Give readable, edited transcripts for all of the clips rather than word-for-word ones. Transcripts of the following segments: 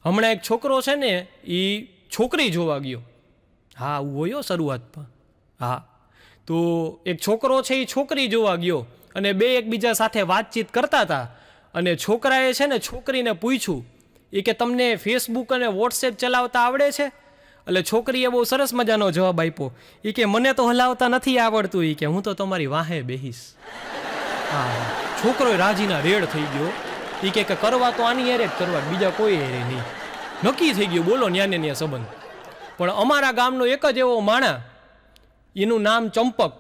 હમણાં એક છોકરો છે ને એ છોકરી જોવા ગયો. હા આવું હોય શરૂઆતમાં. હા તો એક છોકરો છે એ છોકરી જોવા ગયો અને બે એકબીજા સાથે વાતચીત કરતા હતા અને છોકરાએ છે ને છોકરીને પૂછ્યું એ કે તમને ફેસબુક અને વોટ્સએપ ચલાવતા આવડે છે? એટલે છોકરીએ બહુ સરસ મજાનો જવાબ આપ્યો. એ કે મને તો હલાવતા નથી આવડતું. એ કે હું તો તમારી વાહે બેહીશ. હા છોકરો રાજીના રેડ થઈ ગયો. એ કે કરવા તો આની હેરે જ કરવા, બીજા કોઈ હેરે નહીં. નક્કી થઈ ગયું, બોલો ન્યા ને ન્યા સંબંધ. પણ અમારા ગામનો એક જ એવો માણા, એનું નામ ચંપક,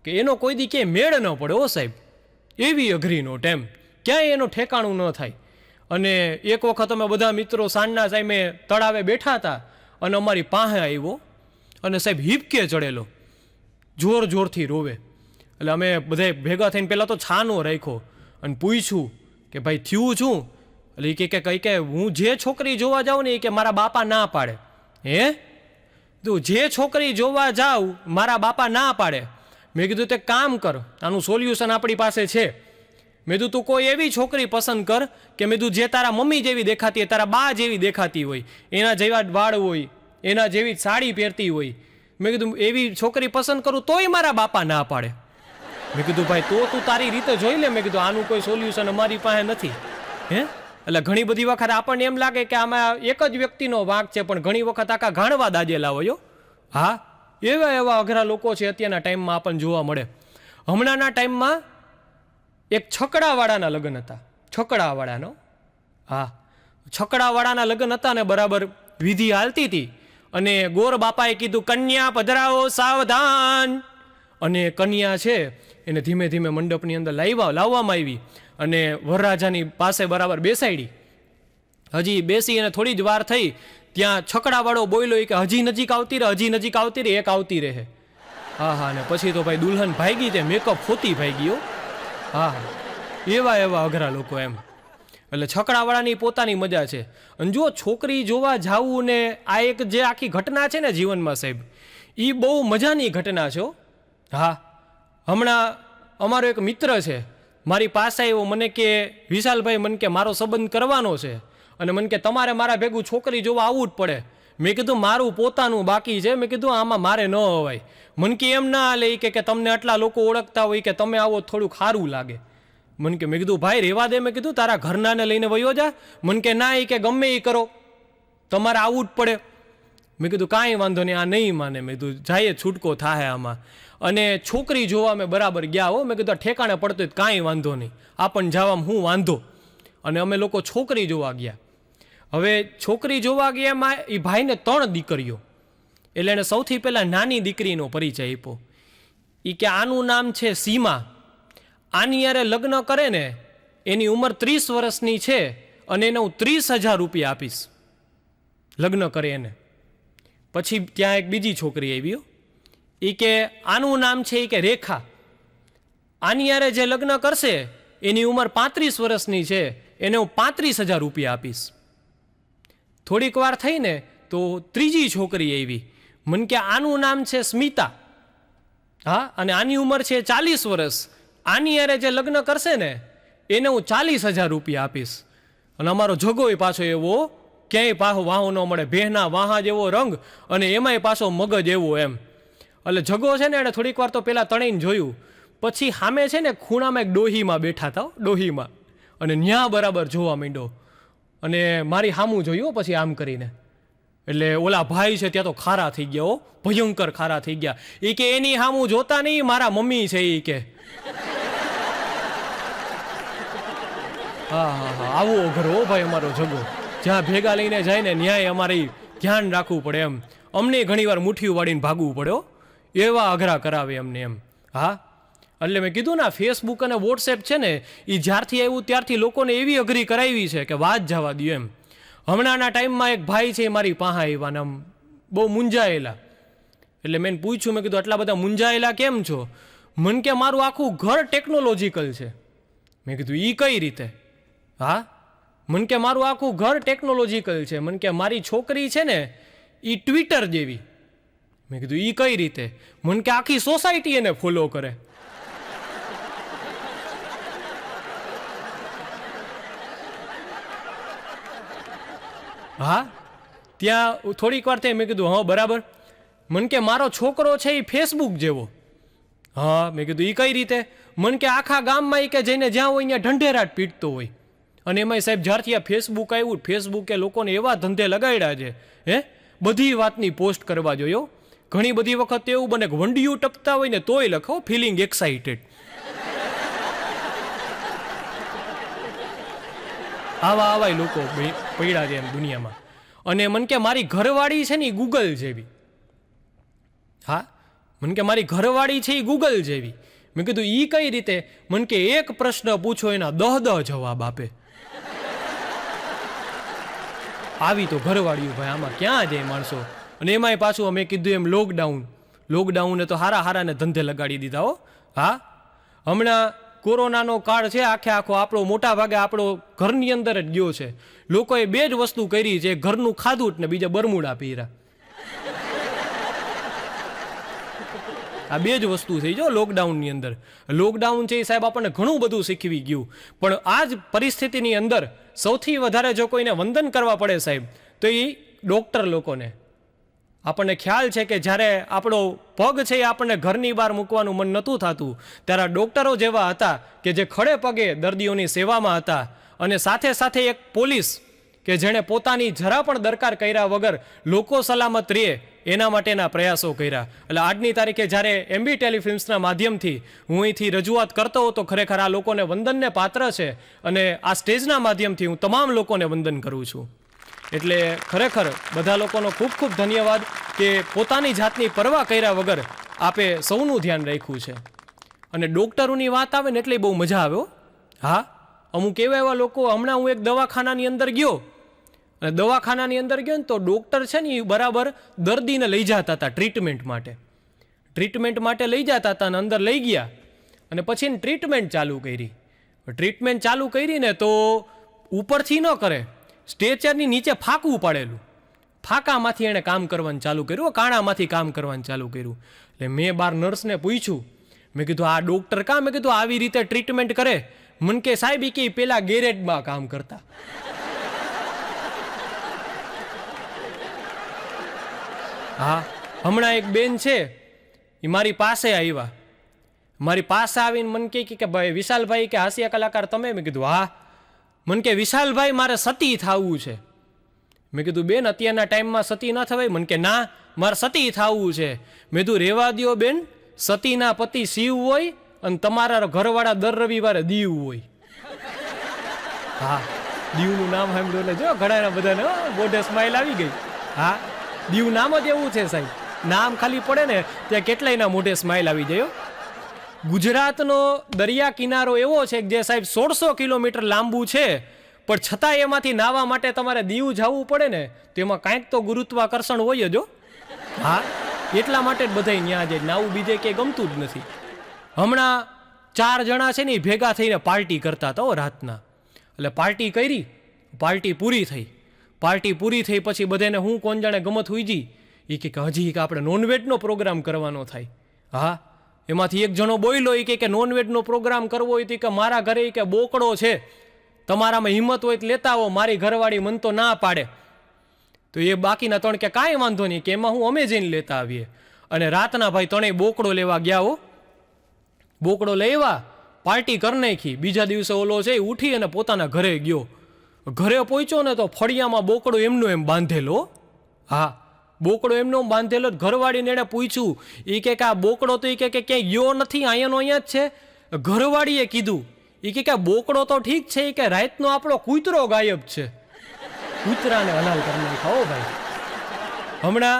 કે એનો કોઈ દી ક્યાંય મેળ ન પડે. ઓ સાહેબ, એવી અઘરી નોટ એમ, ક્યાંય એનું ઠેકાણું ન થાય. અને એક વખત અમે બધા મિત્રો સાંજના ટાઈમે તળાવે બેઠા હતા અને અમારી પાસે આવ્યો અને સાહેબ હિપકે ચડેલો, જોર જોરથી રોવે. એટલે અમે બધા ભેગા થઈને પહેલાં તો છાનો રાખ્યો અને પૂછ્યું કે ભાઈ થયું શું? એટલે એ કહે કે હું જે છોકરી જોવા જાઉં ને એ કે મારા બાપા ના પાડે. હે તું જે છોકરી જોવા જાઉં મારા બાપા ના પાડે? મેં કીધું તે કામ કર, આનું સોલ્યુશન આપણી પાસે છે. મેં કીધું તું કોઈ એવી છોકરી પસંદ કર કે મેં કીધું જે તારા મમ્મી જેવી દેખાતી હોય, તારા બા જેવી દેખાતી હોય, એના જેવા વાળ હોય, એના જેવી સાડી પહેરતી હોય. મેં કીધું એવી છોકરી પસંદ કરું તોય મારા બાપા ના પાડે. મેં કીધું ભાઈ તો તું તારી રીતે જોઈ લે. મેં કીધું આનું કોઈ સોલ્યુશન અમારી પાસે નથી. હે એટલે ઘણી બધી વખત આપણને એમ લાગે કે આમાં એક જ વ્યક્તિનો વાંક છે, પણ ઘણી વખત આખા ઘાણવા દાજેલા હોય. હા એવા એવા અઘરા લોકો છે અત્યારના ટાઈમમાં આપણને જોવા મળે. હમણાંના ટાઈમમાં એક છકડાવાળાના લગ્ન હતા. છકડાવાળાનો, હા છકડાવાળાના લગ્ન હતા ને બરાબર વિધિ હાલતી હતી અને ગોર બાપાએ કીધું કન્યા પધરાવો સાવધાન. અને કન્યા છે એને ધીમે ધીમે મંડપની અંદર લાવવામાં આવી અને વરરાજાની પાસે બરાબર બેસાડી. હજી બેસી અને થોડી જ વાર થઈ ત્યાં છકડાવાળો બોલ્યો કે હજી નજીક આવતી રહે, હજી નજીક આવતી રહે, એક આવતી રહે. હા હા ને પછી તો ભાઈ દુલ્હન ભાગી, તે મેકઅપ ફોતી ભાગી. હા હા એવા એવા અઘરા લોકો એમ. એટલે છકડાવાળાની પોતાની મજા છે. અને જો છોકરી જોવા જાવું ને આ એક જે આખી ઘટના છે ને જીવનમાં સાહેબ, એ બહુ મજાની ઘટના છે. હા હમણાં અમારો એક મિત્ર છે મારી પાસે આવ્યો, મને કે વિશાલભાઈ મને કે મારો સંબંધ કરવાનો છે અને મને કે તમારે મારા ભેગું છોકરી જોવા આવવું જ પડે. મેં કીધું મારું પોતાનું બાકી છે. મેં કીધું આમાં મારે ન હોવાય. મને કે એમ ના હાલે કે તમને આટલા લોકો ઓળખતા હોય કે તમે આવો થોડુંક સારું લાગે. મને કે મેં કીધું ભાઈ રેવા દે. મેં કીધું તારા ઘરનાને લઈને વયો જા. મને કે ના એ કે ગમે એ કરો, તમારે આવવું જ પડે. મેં કીધું કાંઈ વાંધો નહીં, આ નહીં માને. મેં કીધું જાય છૂટકો થાય આમાં. અને છોકરી જોવા અમે બરાબર ગયા હો. મેં કીધું ઠેકાણે પડતો જ કાંઈ વાંધો નહીં, આપણને જવામાં હું વાંધો. અને અમે લોકો છોકરી જોવા ગયા. હવે છોકરી જોવા ગયા એમાં એ ભાઈને 3 દીકરીઓ. એટલે એને સૌથી પહેલાં નાની દીકરીનો પરિચય આપ્યો. એ કે આનું નામ છે સીમા. આની યારે લગ્ન કરે ને એની ઉંમર 30 વર્ષની છે અને એને હું 30,000 રૂપિયા આપીશ લગ્ન કરે એને. પછી ત્યાં એક બીજી છોકરી આવી. એ કે આનું નામ છે એ કે રેખા. આની યારે જે લગ્ન કરશે એની ઉંમર 35 વર્ષની છે, એને હું 35,000 રૂપિયા આપીશ. થોડીક વાર થઈને તો ત્રીજી છોકરી આવી. મને કે આનું નામ છે સ્મિતા. હા અને આની ઉંમર છે 40 વર્ષ. આની યારે જે લગ્ન કરશે ને એને હું 40,000 રૂપિયા આપીશ. અને અમારો જગોય પાછો એવો ક્યાંય પાછો વાહો ન મળે, ભેહના વાહા જેવો રંગ અને એમાંય પાછો મગજ એવો એમ. એટલે જગો છે ને એને થોડીક વાર તો પહેલાં તણીને જોયું. પછી સામે છે ને ખૂણામાં એક ડોહીમાં બેઠા હતા, ડોહીમાં, અને ન્યા બરાબર જોવા માંડ્યો અને મારી સામું જોયું પછી આમ કરીને. એટલે ઓલા ભાઈ છે ત્યાં તો ખારા થઈ ગયા. ભયંકર ખારા થઈ ગયા. એ કે એની સામું જોતા નહીં, મારા મમ્મી છે એ કે. હા હા હા આવો અઘરો ભાઈ અમારો જગો. જ્યાં ભેગા લઈને જાય ને ન્યાય અમારે ધ્યાન રાખવું પડે એમ. અમને ઘણી વાર મુઠ્ઠીઓ વાળીને ભાગવું પડ્યો. એવા અઘરા કરાવે અમને એમ. હા એટલે મેં કીધું ને ફેસબુક અને વોટ્સએપ છે ને એ જ્યારથી આવ્યું ત્યારથી લોકોને એવી અઘરી કરાવી છે કે વાત જવા દો એમ. હમણાંના ટાઈમમાં એક ભાઈ છે મારી પાસે આવ્યા ને આમ બહુ મૂંઝાયેલા. એટલે મેં પૂછ્યું, મેં કીધું આટલા બધા મૂંઝાયેલા કેમ છો? મને કે મારું આખું ઘર ટેકનોલોજીકલ છે. મેં કીધું એ કઈ રીતે? હા મને કે મારું આખું ઘર ટેકનોલોજીકલ છે. મને કે મારી છોકરી છે ને એ ટ્વિટર જેવી. મેં કીધું એ કઈ રીતે? મને કે આખી સોસાયટી એને ફોલો કરે. હા, ત્યાં થોડીક વાર થઈ, મેં કીધું હા બરાબર. મન કે મારો છોકરો છે એ ફેસબુક જેવો. હા, મેં કીધું એ કઈ રીતે? મન કે આખા ગામમાં એ કે જઈને જ્યાં હોય ત્યાં ઢંઢેરાટ પીટતો હોય. અને એમાંય સાહેબ જ્યારથી આ ફેસબુક આવ્યું, ફેસબુકે લોકોને એવા ધંધે લગાડ્યા છે, હે, બધી વાતની પોસ્ટ કરવા જોઈએ. ઘણી બધી વખત એવું બને કે વંડિયું ટપતા હોય ને તોય લખો ફિલિંગ એક્સાઇટેડ. આવા લોકો પડ્યા છે એમ દુનિયામાં. અને મન કે મારી ઘરવાળી છે ને એ ગૂગલ જેવી. હા, મન કે મારી ઘરવાળી છે એ ગૂગલ જેવી. મેં કીધું ઈ કઈ રીતે? મન કે એક પ્રશ્ન પૂછો એના 10 જવાબ આપે. આવી તો ઘરવાળીઓ ભાઈ, આમાં ક્યાં જાય માણસો. અને એમાંય પાછું અમે કીધું એમ લોકડાઉને તો હારાને ધંધે લગાડી દીધા હો. હા, હમણાં કોરોનાનો કાળ છે, આખો આપણો મોટા ભાગે આપણો ઘરની અંદર જ ગયો છે. લોકોએ 2 જ વસ્તુ કરી છે, ઘરનું ખાધું ને બીજા બરમુડા પીરા. આ 2 જ વસ્તુ થઈ જો લોકડાઉનની અંદર. લોકડાઉન છે એ સાહેબ આપણને ઘણું બધું શીખવી ગયું. પણ આ જ પરિસ્થિતિની અંદર સૌથી વધારે જો કોઈને વંદન કરવા પડે સાહેબ, તો એ ડૉક્ટર લોકોને. આપણને ખ્યાલ છે કે જ્યારે આપણો પગ છે એ આપણને ઘરની બહાર મૂકવાનું મન નહોતું થતું, ત્યારે ડૉક્ટરો જેવા હતા કે જે ખડે પગે દર્દીઓની સેવામાં હતા. અને સાથે સાથે એક પોલીસ કે જેણે પોતાની જરા પણ દરકાર કર્યા વગર લોકો સલામત રહે એના માટેના પ્રયાસો કર્યા. એટલે આજની તારીખે જ્યારે એમબી ટેલિફિલ્મ્સના માધ્યમથી હું અહીંથી રજૂઆત કરતો હતો, ખરેખર આ લોકોને વંદનને પાત્ર છે. અને આ સ્ટેજના માધ્યમથી હું તમામ લોકોને વંદન કરું છું. એટલે ખરેખર બધા લોકોનો ખૂબ ખૂબ ધન્યવાદ કે પોતાની જાતની પરવા કર્યા વગર આપે સૌનું ધ્યાન રાખ્યું છે. અને ડૉક્ટરોની વાત આવે ને એટલે બહુ મજા આવે. હા, અમુક એવા લોકો, હમણાં હું એક દવાખાનાની અંદર ગયો, અને દવાખાનાની અંદર ગયો ને તો ડૉક્ટર છે ને એ બરાબર દર્દીને લઈ જતા હતા ટ્રીટમેન્ટ માટે લઈ જતા હતા. અને અંદર લઈ ગયા અને પછી ટ્રીટમેન્ટ ચાલુ કરી ને તો ઉપરથી ન કરે, સ્ટ્રેચરની નીચે ફાંકવું પડેલું. ફાંકામાંથી એણે કામ કરવાનું ચાલુ કર્યું, કાણામાંથી કામ કરવાનું ચાલુ કર્યું. એટલે મેં બાર નર્સને પૂછ્યું, મેં કીધું આ ડૉક્ટર કાં? મેં કીધું આવી રીતે ટ્રીટમેન્ટ કરે? મન કે સાહેબ કે પેલા ગેરેજમાં કામ કરતા. હા, હમણાં એક બેન છે એ મારી પાસે આવ્યા. મારી પાસે આવીને મને કે ભાઈ વિશાલભાઈ કે હાસ્ય કલાકાર તમે? મેં કીધું હા. મને કે વિશાલભાઈ મારે સતી થવું છે. મેં કીધું બેન અત્યારના ટાઈમમાં સતી ના થવાય? મને કે ના, મારે સતી થવું છે. મેં કીધું રેવા દ્યો બેન, સતીના પતિ શિવ હોય અને તમારા ઘરવાળા દર રવિવારે દીવ હોય. હા, દીવનું નામ સાંભળ્યું એટલે જો ઘણા બધાને મોઢે સ્માઇલ આવી ગઈ. હા, દીવ નામ જ એવું છે સાહેબ, નામ ખાલી પડે ને ત્યાં કેટલાયના મોઢે સ્માઇલ આવી જાય. ગુજરાતનો દરિયા કિનારો એવો છે કે જે સાહેબ 1600 કિલોમીટર લાંબુ છે, પણ છતાં એમાંથી નાહવા માટે તમારે દીવ જવું પડે ને, તેમાં કાંઈક તો ગુરુત્વાકર્ષણ હોય જ. હા, એટલા માટે જ બધા ન્યા જાય, નાવું બીજે ક્યાંય ગમતું જ નથી. હમણાં 4 જણા છે ને ભેગા થઈને પાર્ટી કરતા હતા રાતના. એટલે પાર્ટી કરી, પાર્ટી પૂરી થઈ પછી બધાને હું કોણ જાણે ગમત હુઈજી એ કે હજી આપણે નોનવેજનો પ્રોગ્રામ કરવાનો થાય. હા, એમાંથી એક જણો બોલ્યો એ કે નોનવેજનો પ્રોગ્રામ કરવો હોય તો કે મારા ઘરે કે બોકડો છે, તમારામાં હિંમત હોય તો લેતા આવો, મારી ઘરવાળી મન તો ના પાડે. તો એ બાકીના 3 કે કાંઈ વાંધો નહીં, કે એમાં હું અમે જઈને લેતા આવીએ. અને રાતના ભાઈ 3 બોકડો લેવા ગયા. બોકડો લેવા પાર્ટી કરી નાખી. બીજા દિવસે ઓલો છે ઉઠી અને પોતાના ઘરે ગયો. ઘરે પહોંચ્યો ને તો ફળિયામાં બોકડો એમનો એમ બાંધેલો. હા, બોકડો એમનો બાંધેલો. ઘરવાળીને એણે પૂછ્યું, એ કે આ બોકડો તો એ કે ક્યાંય ગયો નથી, અહીંયાનો અહીંયા જ છે. ઘરવાળીએ કીધું, એ કે બોકડો તો ઠીક છે, એ કે રાતનો આપણો કૂતરો ગાયબ છે. કૂતરાને હલાલ કરી નાખ્યો ભાઈ. હમણાં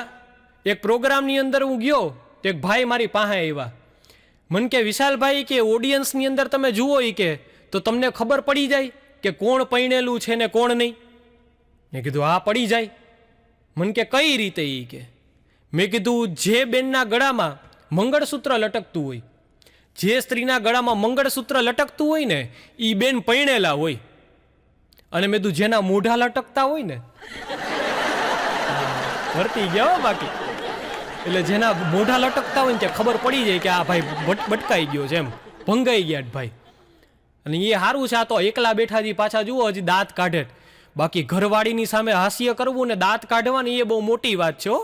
એક પ્રોગ્રામની અંદર હું ગયો તો એક ભાઈ મારી પાસે આવ્યા. મને કે વિશાલભાઈ કે ઓડિયન્સની અંદર તમે જુઓ એ કે તો તમને ખબર પડી જાય કે કોણ પૈણેલું છે ને કોણ નહીં? મેં કીધું હા પડી જાય. મને કે કઈ રીતે? એ કે મેં કીધું જે બેનના ગળામાં મંગળસૂત્ર લટકતું હોય, જે સ્ત્રીના ગળામાં મંગળસૂત્ર લટકતું હોય ને એ બેન પૈણેલા હોય. અને મેં કીધું જેના મોઢા લટકતા હોય ને વર્તી ગયા બાકી, એટલે જેના મોઢા લટકતા હોય ને ત્યાં ખબર પડી જાય કે આ ભાઈ બટકાઈ ગયો છે, એમ ભંગાઈ ગયા ભાઈ. અને એ સારું છે, આ તો એકલા બેઠા જી પાછા જુઓ હજી દાંત કાઢે. બાકી ઘરવાળીની સામે હાસ્ય કરવું ને દાંત કાઢવાની એ બહુ મોટી વાત છે.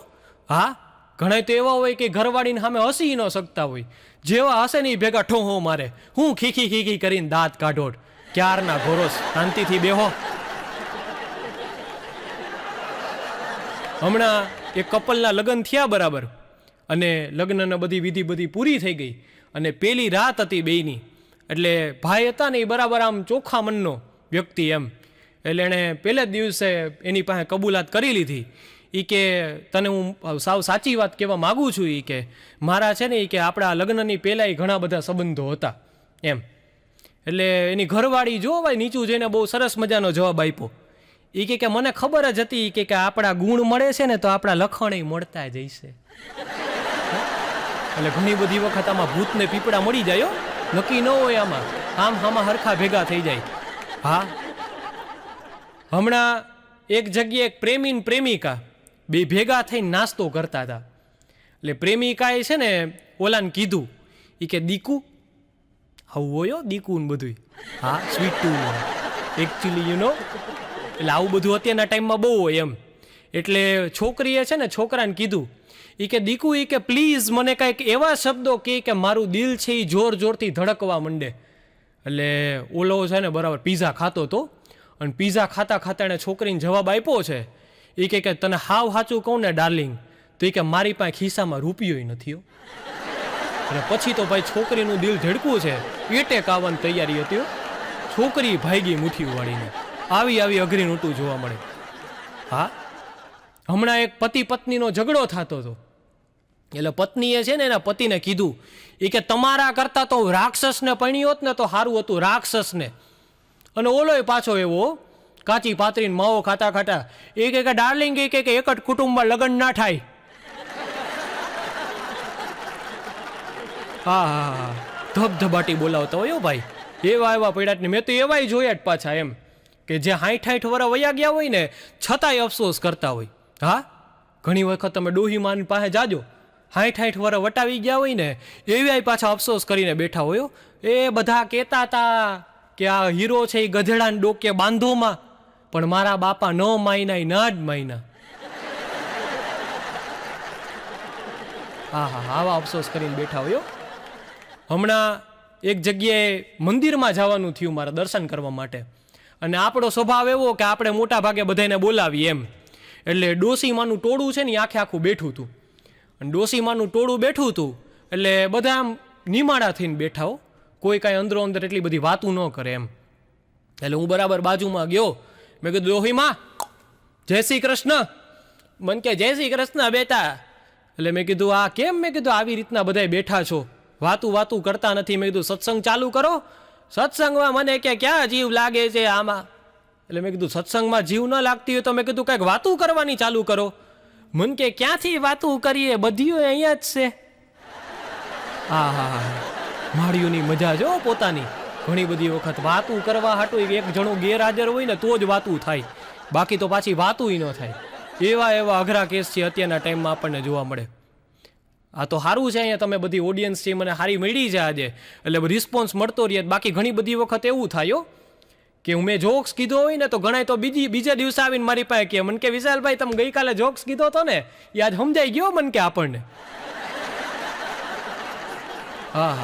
હા, ઘણા તો એવા હોય કે ઘરવાળીને સામે હસી ન શકતા હોય, જેવા હશે ને એ ભેગા ઠોહો મારે, હું ખીખી ખીખી કરીને દાંત કાઢો. ક્યારના ઘોરોસ, શાંતિથી બેહો. હમણાં એક કપલના લગ્ન થયા બરાબર, અને લગ્નના બધી વિધિ પૂરી થઈ ગઈ, અને પેલી રાત હતી બેયની. એટલે ભાઈ હતા ને એ બરાબર આમ ચોખ્ખા મનનો વ્યક્તિ એમ, એટલે એણે પહેલે જ દિવસે એની પાસે કબૂલાત કરી લીધી. એ કે તને હું સાવ સાચી વાત કહેવા માગું છું. એ કે મારા છે ને એ કે આપણા લગ્નની પહેલાંય ઘણા બધા સંબંધો હતા એમ. એટલે એની ઘરવાળી જો ભાઈ નીચું જઈને બહુ સરસ મજાનો જવાબ આપ્યો. એ કે મને ખબર જ હતી કે આપણા ગુણ મળે છે ને તો આપણા લખણ મળતા જ હશે. એટલે ઘણી બધી વખત આમાં ભૂતને પીપળા મળી જાય, નક્કી ન હોય આમાં, આમાં હરખા ભેગા થઈ જાય. હા, હમણાં એક જગ્યાએ એક પ્રેમી ને પ્રેમિકા બે ભેગા થઈને નાસ્તો કરતા હતા. એટલે પ્રેમિકાએ છે ને ઓલાને કીધું, એ કે દીકુ આવું હોય દીકુ ને બધું. હા, sweet too actually you know, એટલે આવું બધું અત્યારના ટાઈમમાં બહુ હોય એમ. એટલે છોકરીએ છે ને છોકરાને કીધું, એ કે દીકુ એ કે પ્લીઝ મને કાંઈક એવા શબ્દો કે મારું દિલ છે એ જોર જોરથી ધડકવા માંડે. એટલે ઓલો છે ને બરાબર પીઝા ખાતો હતો, અને પીઝા ખાતા ખાતા એણે છોકરીને જવાબ આપ્યો છે. એ કે તને હાવ સાચું કહું ને ડાર્લિંગ, તો એ કે મારી પાસે ખિસ્સામાં રૂપિયોય નથી. અને પછી તો ભાઈ છોકરીનું દિલ ધડકવું છે, એટેક આવવાની તૈયારી હતી. છોકરી ભાગી મુઠ્ઠી વાળીને. આવી અઘરી નોટું જોવા મળે. હા, હમણાં એક પતિ પત્નીનો ઝઘડો થતો હતો. એટલે પત્નીએ છે ને એના પતિને કીધું, એ કે તમારા કરતાં તો રાક્ષસને પરણી હોત ને તો સારું હતું, રાક્ષસને. અને ઓલોય પાછો એવો કાચી પાતરીને માવો ખાતા ખાતા એ કે ડાર્લિંગ એ કે એક જ કુટુંબમાં લગ્ન ના થાય. હા, ધબધબાટી બોલાવતા હોય ભાઈ, એવા પૈડાટને મેં તો એવાય જોયા જ પાછા એમ, કે જે 60 વર્ષ વયા ગયા હોય ને છતાંય અફસોસ કરતા હોય. હા, ઘણી વખત તમે ડોહીમાની પાસે જાજો, 60 વર્ષ વટાવી ગયા હોય ને એવાય પાછા અફસોસ કરીને બેઠા હોય. એ બધા કહેતા હતા કે આ હીરો છે એ ગધેડાને ડોકે બાંધોમાં, પણ મારા બાપા ન માયના ના જ માયના. હા, આવા અફસોસ કરીને બેઠા હોય. હમણાં એક જગ્યાએ મંદિરમાં જવાનું થયું મારા દર્શન કરવા માટે, અને આપણો સ્વભાવ એવો કે આપણે મોટા ભાગે બધાને બોલાવીએ એમ. એટલે ડોસીમાનું ટોળું છે ને આખું બેઠું હતું, અને ડોસીમાનું ટોળું બેઠું હતું એટલે બધા આમ નિમાડા થઈને બેઠા હો, કોઈ કાંઈ અંદરો અંદર એટલી બધી વાતું ન કરે એમ. એટલે હું બરાબર બાજુમાં ગયો, મેં કીધું ડોહીમાં જય શ્રી કૃષ્ણ. મન કે જય શ્રી કૃષ્ણ બેટા. એટલે મેં કીધું આ કેમ, મેં કીધું આવી રીતના બધા બેઠા છો, વાતું કરતા નથી. મેં કીધું સત્સંગ ચાલુ કરો. સત્સંગમાં મને કે ક્યાં જીવ લાગે છે આમાં. એટલે મેં કીધું સત્સંગમાં જીવ ન લાગતી હોય તો મેં કીધું કંઈક વાતું કરવાની ચાલુ કરો. મન કે ક્યાંથી વાતું કરીએ, બધીઓ અહીંયા જ છે. હા, માળીઓની મજા જો પોતાની. ઘણી બધી વખત વાતું કરવા હાટું એક જણો ગેરહાજર હોય ને તો જ વાતું થાય, બાકી તો પાછી વાતું ન થાય. એવા અઘરા કેસ છે અત્યારના ટાઈમમાં આપણને જોવા મળે. આ તો સારું છે, અહીંયા તમે બધી ઓડિયન્સ છે મને સારી મળી છે આજે, એટલે રિસ્પોન્સ મળતો રહે. બાકી ઘણી બધી વખત એવું થાય કે મેં જોક્સ કીધો હોય ને તો ઘણા તો બીજા દિવસે આવીને મારી પાસે કે મને કે વિશાલભાઈ તમે ગઈકાલે જોક્સ કીધો હતો ને એ આજ સમજાઈ ગયો મને કે આપણને. હા,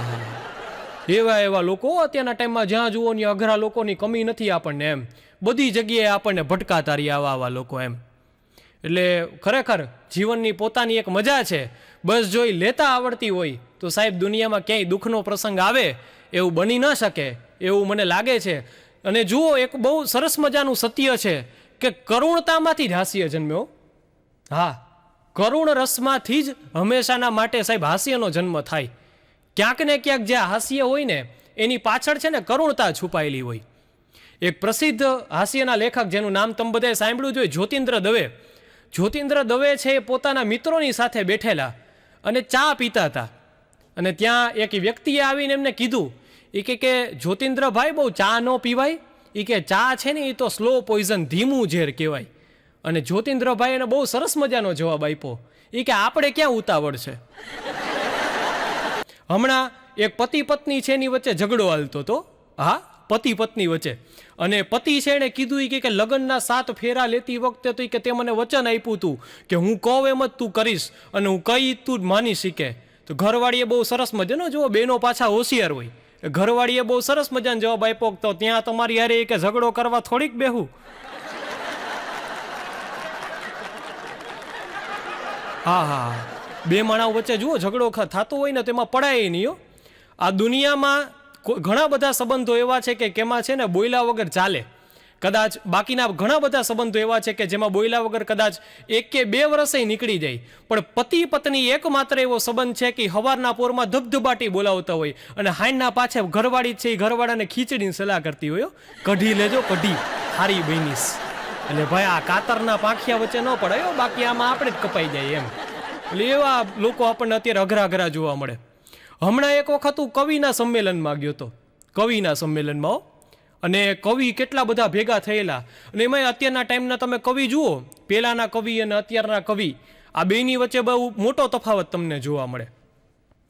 એવા લોકો અત્યારના ટાઈમમાં જ્યાં જુઓ ને અઘરા લોકોની કમી નથી આપણને એમ. બધી જગ્યાએ આપણને ભટકાતા રહ્યા આવા લોકો એમ. એટલે ખરેખર જીવનની પોતાની એક મજા છે, બસ જોઈ લેતા આવડતી હોય તો સાહેબ દુનિયામાં ક્યાંય દુઃખનો પ્રસંગ આવે એવું બની ન શકે એવું મને લાગે છે. અને જુઓ, એક બહુ સરસ મજાનું સત્ય છે કે કરુણતામાંથી જ હાસ્ય જન્મ્યો. હા, કરુણ રસમાંથી જ હંમેશાના માટે સાહેબ હાસ્યનો જન્મ થાય. ક્યાંક ને ક્યાંક જે હાસ્ય હોય ને એની પાછળ છે ને કરુણતા છુપાયેલી હોય. એક પ્રસિદ્ધ હાસ્યના લેખક જેનું નામ તમે બધાએ સાંભળ્યું જોઈએ, જ્યોતિન્દ્ર દવે. જ્યોતિન્દ્ર દવે છે એ પોતાના મિત્રોની સાથે બેઠેલા અને ચા પીતા હતા, અને ત્યાં એક વ્યક્તિએ આવીને એમને કીધું, એ કે જ્યોતિન્દ્રભાઈ બહુ ચા ન પીવાય. એ કે ચા છે ને એ તો સ્લો પોઈઝન, ધીમું ઝેર કહેવાય. અને જ્યોતિન્દ્રભાઈ એને બહુ સરસ મજાનો જવાબ આપ્યો, એ કે આપણે ક્યાં ઉતાવળ છે. હમણાં એક પતિ પત્ની છે એની વચ્ચે ઝઘડો હાલતો હતો. હા, પતિ પત્ની વચ્ચે. અને પતિ છે એણે કીધું કે લગ્નના 7 ફેરા લેતી વખતે તો કે તે મને વચન આપ્યું હતું કે હું કહું એમ જ તું કરીશ અને હું કઈ તું માની શીખે. તો ઘરવાળીએ બહુ સરસ મજાનો, જુઓ બેનો પાછા હોશિયાર હોય, ઘરવાળીએ બહુ સરસ મજાનો જવાબ આપ્યો તો ત્યાં તમારી યારે કે ઝઘડો કરવા થોડીક બેહું. હા, બે માણસ વચ્ચે જુઓ ઝઘડો થતો હોય ને તેમાં પડાય નહીં. આ દુનિયામાં ઘણા બધા સંબંધો એવા છે કે કેમાં છે ને બોયલા વગર ચાલે. કદાચ બાકીના ઘણા બધા સંબંધો એવા છે કે જેમાં બોયલા વગર કદાચ 1 કે 2 વર્ષે નીકળી જાય. પણ પતિ પત્ની એકમાત્ર એવો સંબંધ છે કે હવારના પોરમાં ધબધબાટી બોલાવતા હોય અને હાઈના પાછે ઘરવાળી છે એ ઘરવાળાને ખીચડીની સલાહ કરતી હોય, કઢી લેજો કઢી હારી બનીશ. એટલે ભાઈ આ કાતરના પાંખિયા વચ્ચે ન પડાયો, બાકી આમાં આપણે જ કપાઈ જાય એમ. એટલે એવા લોકો આપણને અત્યારે અઘરા અઘરા જોવા મળે. હમણાં એક વખત હું કવિના સંમેલનમાં ગયો હતો, કવિના સંમેલનમાં, અને કવિ કેટલા બધા ભેગા થયેલા. અને એમાં અત્યારના ટાઈમના તમે કવિ જુઓ, પહેલાંના કવિ અને અત્યારના કવિ, આ બેની વચ્ચે બહુ મોટો તફાવત તમને જોવા મળે.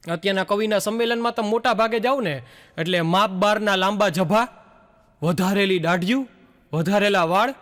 અત્યારના કવિના સંમેલનમાં તમે મોટા ભાગે જાઓ ને એટલે માપ બારના લાંબા જભા, વધારેલી દાઢિયું, વધારેલા વાળ.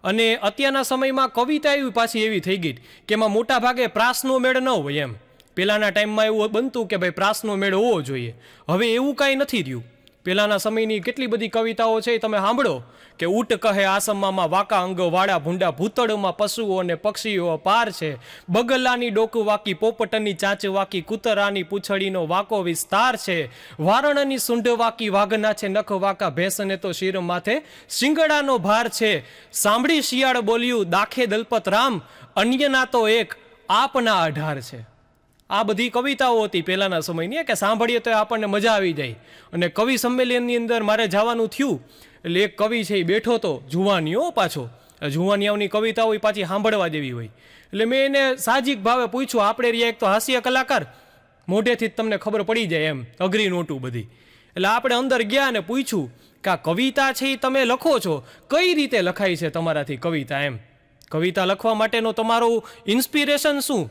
અને અત્યારના સમયમાં કવિતા એવી પાછી એવી થઈ ગઈ કે એમાં મોટા ભાગે પ્રાસનો મેળ ન હોય એમ. પહેલાંના ટાઈમમાં એવું બનતું કે ભાઈ પ્રાસનો મેળ હોવો જોઈએ. હવે એવું કાંઈ નથી રહ્યું. પહેલાંના સમયની કેટલી બધી કવિતાઓ છે તમે સાંભળો કે ઊટ કહે આસમામાં વાકા અંગો વાળા ભૂંડા, ભૂતળમાં પશુઓ અને પક્ષીઓ પાર છે, બગલાની ડોકું વાકી, પોપટની ચાંચ વાકી, કૂતરાની પૂંછડીનો વાકો વિસ્તાર છે, વારણની સૂંઢ વાકી, વાઘના છે નખ વાકા, ભેંસને તો શિર માથે શિંગડાનો ભાર છે, સાંભળી શિયાળ બોલ્યું દાખે દલપત રામ, અન્યના તો એક આપના 18 છે. આ બધી કવિતાઓ હતી પહેલાંના સમયની કે સાંભળીએ તો આપણને મજા આવી જાય. અને કવિ સંમેલનની અંદર મારે જવાનું થયું એટલે એક કવિ છે એ બેઠો હતો, જુવાનીઓ પાછો, જુવાનિયાઓની કવિતાઓ પાછી સાંભળવા જેવી હોય. એટલે મેં એને સાહજિક ભાવે પૂછ્યું, આપણે રહ્યા એક તો હાસ્ય કલાકાર, મોઢેથી જ તમને ખબર પડી જાય એમ, અઘરી નોટું બધી. એટલે આપણે અંદર ગયા અને પૂછ્યું કે આ કવિતા છે એ તમે લખો છો, કઈ રીતે લખાય છે તમારાથી કવિતા એમ? કવિતા લખવા માટેનો તમારું ઇન્સ્પિરેશન શું?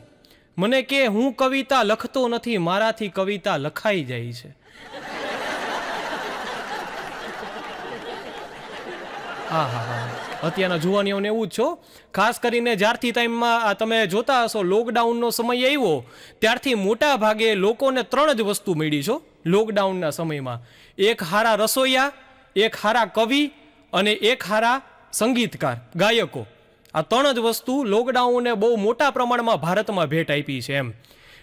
મને કે હું કવિતા લખતો નથી, મારાથી કવિતા લખાઈ જાય છે. હા, અત્યારના જુવાનીઓને એવું જ છો. ખાસ કરીને જ્યારથી ટાઈમમાં તમે જોતા હશો લોકડાઉનનો સમય આવ્યો ત્યારથી મોટા ભાગે લોકોને 3 જ વસ્તુ મળી છો લોકડાઉનના સમયમાં. એક હારા રસોઈયા, એક હારા કવિ અને એક હારા સંગીતકાર, ગાયકો. આ 3 જ વસ્તુ લોકડાઉને બહુ મોટા પ્રમાણમાં ભારતમાં ભેટ આપી છે એમ.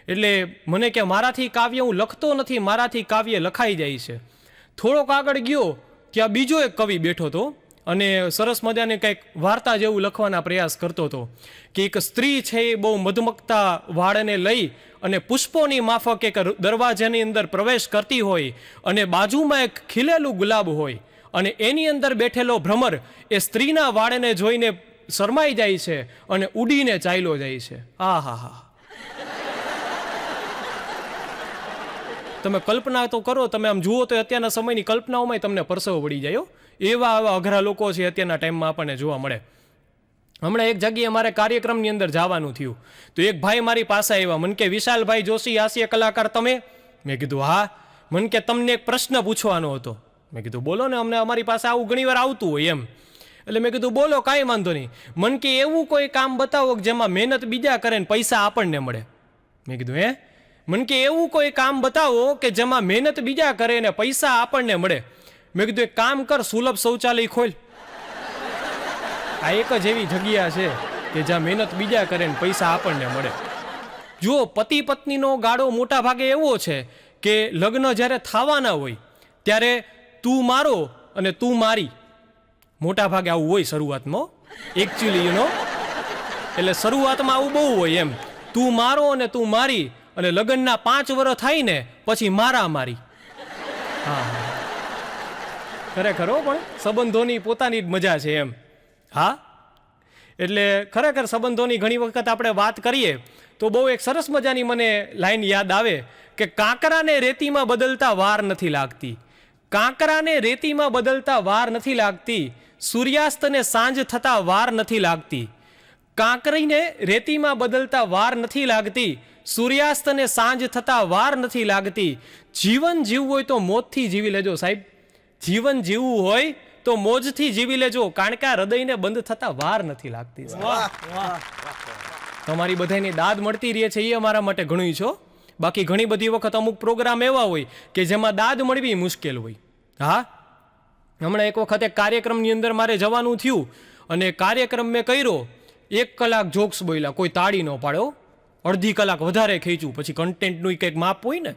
એટલે મને કે મારાથી કાવ્ય હું લખતો નથી, મારાથી કાવ્ય લખાઈ જાય છે. થોડોક આગળ ગયો ત્યાં બીજો એક કવિ બેઠો હતો અને સરસ મજાની કંઈક વાર્તા જેવું લખવાના પ્રયાસ કરતો હતો કે એક સ્ત્રી છે એ બહુ મધમકતા વાળને લઈ અને પુષ્પોની માફક એક દરવાજાની અંદર પ્રવેશ કરતી હોય અને બાજુમાં એક ખીલેલું ગુલાબ હોય અને એની અંદર બેઠેલો ભ્રમર એ સ્ત્રીના વાળને જોઈને શરમાઈ જાય છે અને ઉડીને ચાલ્યો જાય છે. હા, તમે કલ્પના તો કરો, તમે આમ જુઓ તો અત્યારના સમયની કલ્પનાઓમાં તમને પરસેવો વળી જાય. એવા અઘરા લોકો છે અત્યારના ટાઈમમાં આપણને જોવા મળે. હમણાં એક જગ્યાએ મારે કાર્યક્રમની અંદર જવાનું થયું તો એક ભાઈ મારી પાસે આવ્યા, મને કે વિશાલભાઈ જોશી હાસ્ય કલાકાર તમે? મેં કીધું હા. મને કે તમને એક પ્રશ્ન પૂછવાનો હતો. મેં કીધું બોલો ને, અમને અમારી પાસે આવું ઘણીવાર આવતું હોય એમ. એટલે મેં કીધું બોલો, કાંઈ વાંધો નહીં. મને કે એવું કોઈ કામ બતાવો કે જેમાં મહેનત બીજા કરે ને પૈસા આપણને મળે. મેં કીધું મને કે એવું કોઈ કામ બતાવો કે જેમાં મહેનત બીજા કરે ને પૈસા આપણને મળે. મેં કીધું એક કામ કર, સુલભ શૌચાલય ખોલ. આ એક જ એવી જગ્યા છે કે જ્યાં મહેનત બીજા કરે ને પૈસા આપણને મળે. જુઓ, પતિ પત્નીનો ગાળો મોટા ભાગે એવો છે કે લગ્ન જ્યારે થવાના હોય ત્યારે તું મારો અને તું મારી, મોટા ભાગે આવું હોય શરૂઆતમાં. એકચ્યુઅલી એટલે શરૂઆતમાં આવું બહુ હોય એમ, તું મારો અને તું મારી, અને લગ્નના 5 વર્ષ થાય ને પછી મારા મારી. હા, ખરેખર પણ સંબંધોની પોતાની જ મજા છે એમ. હા, એટલે ખરેખર સંબંધોની ઘણી વખત આપણે વાત કરીએ તો બહુ એક સરસ મજાની મને લાઈન યાદ આવે કે કાંકરાને રેતીમાં બદલતા વાર નથી લાગતી. કાંકરાને રેતીમાં બદલતા વાર નથી લાગતી, સૂર્યાસ્તને સાંજ થતા વાર નથી લાગતી. કાંકરીને રેતીમાં બદલતા વાર નથી લાગતી, સૂર્યાસ્તને સાંજ થતા વાર નથી લાગતી. જીવન જીવવું હોય તો મોતથી જીવી લેજો સાહેબ. જીવન જીવવું હોય તો મોજથી જીવી લેજો, કારણ કે આ હૃદયને બંધ થતા વાર નથી લાગતી. તમારી બધાની દાદ મળતી રહે છે એ અમારા માટે ઘણું છો. બાકી ઘણી બધી વખત અમુક પ્રોગ્રામ એવા હોય કે જેમાં દાદ મળવી મુશ્કેલ હોય. હા, હમણાં એક વખત એક કાર્યક્રમની અંદર મારે જવાનું થયું અને કાર્યક્રમ મેં કર્યો, 1 કલાક જોક્સ બોલ્યા, કોઈ તાળી ન પાડ્યો. અડધી કલાક વધારે ખેંચ્યું, પછી કન્ટેન્ટનું કંઈક માપ હોય ને,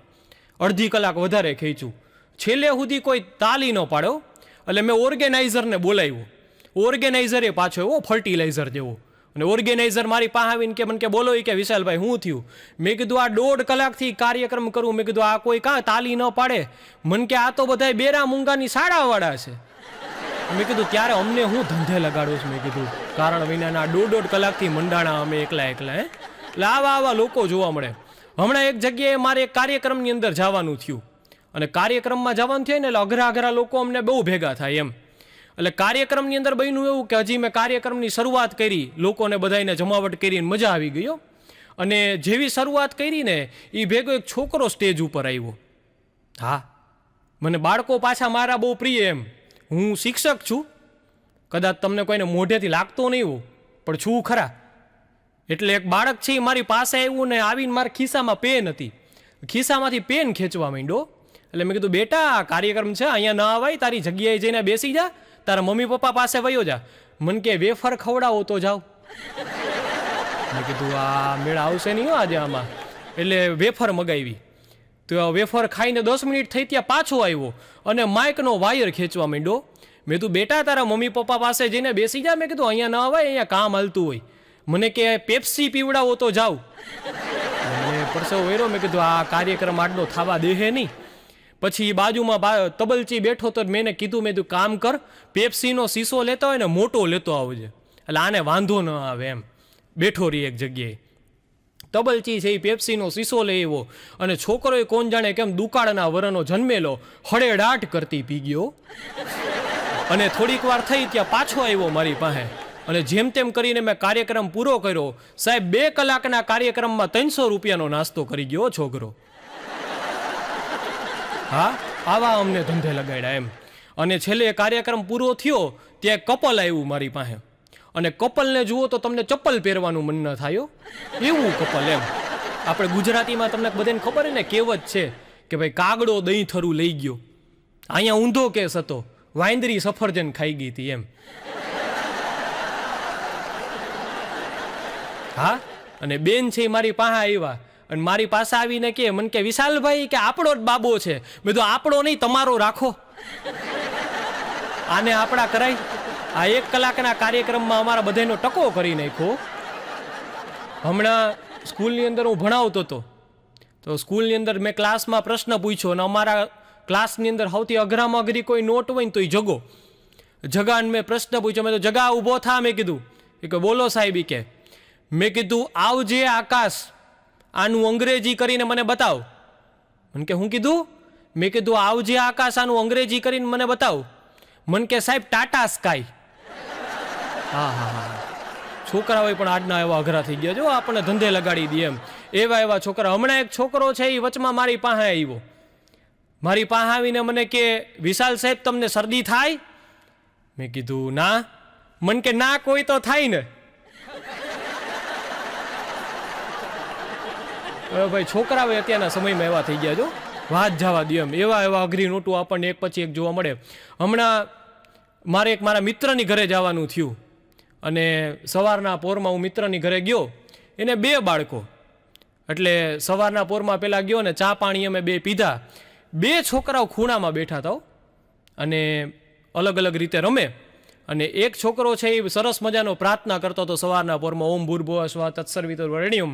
અડધી કલાક વધારે ખેંચ્યું, છેલ્લે સુધી કોઈ તાળી ન પાડ્યો. એટલે મેં ઓર્ગેનાઇઝરને બોલાવ્યો. ઓર્ગેનાઇઝરે પાછો એવો ફર્ટિલાઇઝર જેવો, અને ઓર્ગેનાઇઝર મારી પાસે આવીને કે મને કે બોલો કે વિશાલભાઈ શું થયું? મેં કીધું આ 1.5 કલાકથી કાર્યક્રમ કરું, મેં કીધું આ કોઈ કાં તાલી ન પાડે? મને કે આ તો બધા બેરા મૂંગાની શાળાવાળા છે. મેં કીધું ત્યારે અમને હું ધંધે લગાડું છું? મેં કીધું કારણ વિનાના 1.5 કલાકથી મંડાણા અમે એકલા એટલે આવા લોકો જોવા મળે. હમણાં એક જગ્યાએ મારે એક કાર્યક્રમની અંદર જવાનું થયું, અને કાર્યક્રમમાં જવાનું થયું ને એટલે અઘરા લોકો અમને બહુ ભેગા થાય એમ. એટલે કાર્યક્રમની અંદર બન્યું એવું કે હજી મેં કાર્યક્રમની શરૂઆત કરી, લોકોને બધાને જમાવટ કરીને મજા આવી ગયો. અને જેવી શરૂઆત કરી ને એ ભેગો એક છોકરો સ્ટેજ ઉપર આવ્યો. હા, મને બાળકો પાછા મારા બહુ પ્રિય એમ. હું શિક્ષક છું, કદાચ તમને કોઈને મોઢેથી લાગતો નહીં હોય પણ છું ખરા. એટલે એક બાળક છે એ મારી પાસે આવ્યું ને આવીને મારા ખિસ્સામાં પેન હતી, ખિસ્સામાંથી પેન ખેંચવા માંડ્યો. એટલે મેં કીધું બેટા આ કાર્યક્રમ છે, અહીંયા ન આવાય, તારી જગ્યાએ જઈને બેસી જા, તારા મમ્મી પપ્પા પાસે વયો જા. મને કે વેફર ખવડાવો તો જાઓ. મેં કીધું આ મેળ આવશે નહીં આજે આમાં. એટલે વેફર મગાવી. તો વેફર ખાઈને 10 મિનિટ થઈ ત્યાં પાછો આવ્યો અને માઇકનો વાયર ખેંચવા માંડ્યો. મેં કીધું બેટા તારા મમ્મી પપ્પા પાસે જઈને બેસી જા. મેં કીધું અહીંયા ન આવાય, અહીંયા કામ હાલતું હોય. મને કે પેપ્સી પીવડાવો તો જાઓ. મને પરસેવો વેરો. મેં કીધું આ કાર્યક્રમ આટલો થવા દેહે નહીં. પછી બાજુમાં તબલચી બેઠો તો મેં કીધું, મેં કીધું કામ કર, પેપ્સીનો શીશો લેતો હોય ને મોટો લેતો આવજે, એટલે આને વાંધો ન આવે એમ. બેઠો રહી એક જગ્યાએ. તબલચી છે એ પેપ્સીનો શીશો લઈ આવ્યો, અને છોકરોએ કોણ જાણે કેમ દુકાળના વરનો જન્મેલો હળેડાટ કરતી પી ગયો. અને થોડીક વાર થઈ ત્યાં પાછો આવ્યો મારી પાસે, અને જેમ તેમ કરીને મેં કાર્યક્રમ પૂરો કર્યો. સાહેબ 2 કલાકના કાર્યક્રમમાં 300 રૂપિયાનો નાસ્તો કરી ગયો છોકરો. હા, આવા અમને ધંધે લગાડ્યા એમ. અને છેલ્લે કાર્યક્રમ પૂરો થયો ત્યાં કપલ આવ્યું મારી પાસે, અને કપલને જુઓ તો તમને ચપ્પલ પહેરવાનું મન ન થાય એવું કપલ એમ. આપણે ગુજરાતીમાં તમને બધાને ખબર ને કહેવત છે કે ભાઈ કાગડો દહીં થરું લઈ ગયો, અહીંયા ઊંધો કેસ હતો, વાંદરી સફરજન ખાઈ ગઈ હતી એમ. હા, અને બેન છે મારી પાસે આવ્યા, અને મારી પાસે આવીને કે મને કે વિશાલભાઈ કે આપણો જ બાબો છે. મેં કીધું આપણો નહીં, તમારો રાખો, આને આપણા કરાય. આ 1 કલાકના કાર્યક્રમમાં અમારા બધાનો ટકો કરી નાખ્યો. હમણાં સ્કૂલની અંદર હું ભણાવતો હતો, તો સ્કૂલની અંદર મેં ક્લાસમાં પ્રશ્ન પૂછ્યો, અને અમારા ક્લાસની અંદર સૌથી અઘરામાં અઘરી કોઈ નોટ હોય ને તો એ જગાને મેં પ્રશ્ન પૂછ્યો. મેં તો જગા ઊભો થા, મેં કીધું. એ કે બોલો સાહેબ. કે મેં કીધું આવજે આકાશ, આનું અંગ્રેજી કરીને મને બતાવ. મને કે હું કીધું? મેં કીધું આવજે આકાશ, આનું અંગ્રેજી કરીને મને બતાવ. મને કે સાહેબ ટાટા સ્કાય. હા, છોકરાઓ પણ આજના એવા અઘરા થઈ ગયા જો, આપણને ધંધે લગાડી દે એમ. એવા છોકરા. હમણાં એક છોકરો છે એ વચમાં મારી પાસે આવ્યો. મારી પાસે આવીને મને કે વિશાલ સાહેબ તમને શરદી થાય? મેં કીધું ના. મને કે ના કોઈ તો થાય ને. ભાઈ છોકરાઓ અત્યારના સમયમાં એવા થઈ ગયા જો, વાત જવા દો એમ. એવા અઘરી નોટો આપણને એક પછી એક જોવા મળે. હમણાં મારા મિત્રની ઘરે જવાનું થયું, અને સવારના પોરમાં હું મિત્રની ઘરે ગયો. એને 2 બાળકો. એટલે સવારના પોરમાં પહેલાં ગયો ને ચા પાણી અમે 2 પીધા. 2 છોકરાઓ ખૂણામાં બેઠા હતા અને અલગ અલગ રીતે રમે. અને એક છોકરો છે એ સરસ મજાનો પ્રાર્થના કરતો હતો સવારના પોરમાં, ઓમ ભૂર્ભુવઃ સ્વઃ તત્સર્વિતુર્વરેણ્યમ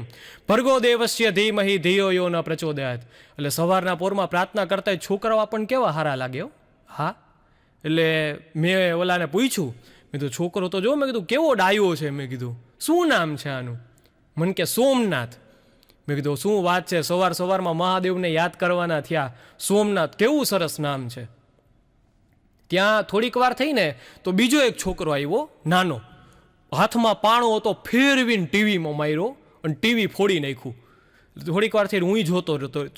ભર્ગો દેવસ્ય ધીમહિ ધિયો યો ન પ્રચોદયાત. એટલે સવારના પોરમાં પ્રાર્થના કરતા છોકરાઓ આપણને કેવા સારા લાગે. હા, એટલે મેં ઓલાને પૂછ્યું, મેં કીધું છોકરો તો જો, મેં કીધું કેવો ડાયો છે. મેં કીધું શું નામ છે આનું? મને કે સોમનાથ. મેં કીધું શું વાત છે, સવારમાં મહાદેવને યાદ કરવાના થયા, સોમનાથ કેવું સરસ નામ છે. ત્યાં થોડીક વાર થઈને તો બીજો એક છોકરો આવ્યો નાનો, હાથમાં પાણો હતો, ફેરવીને ટીવીમાં માર્યો અને ટીવી ફોડી નાખ્યું. થોડીક વાર થઈને હું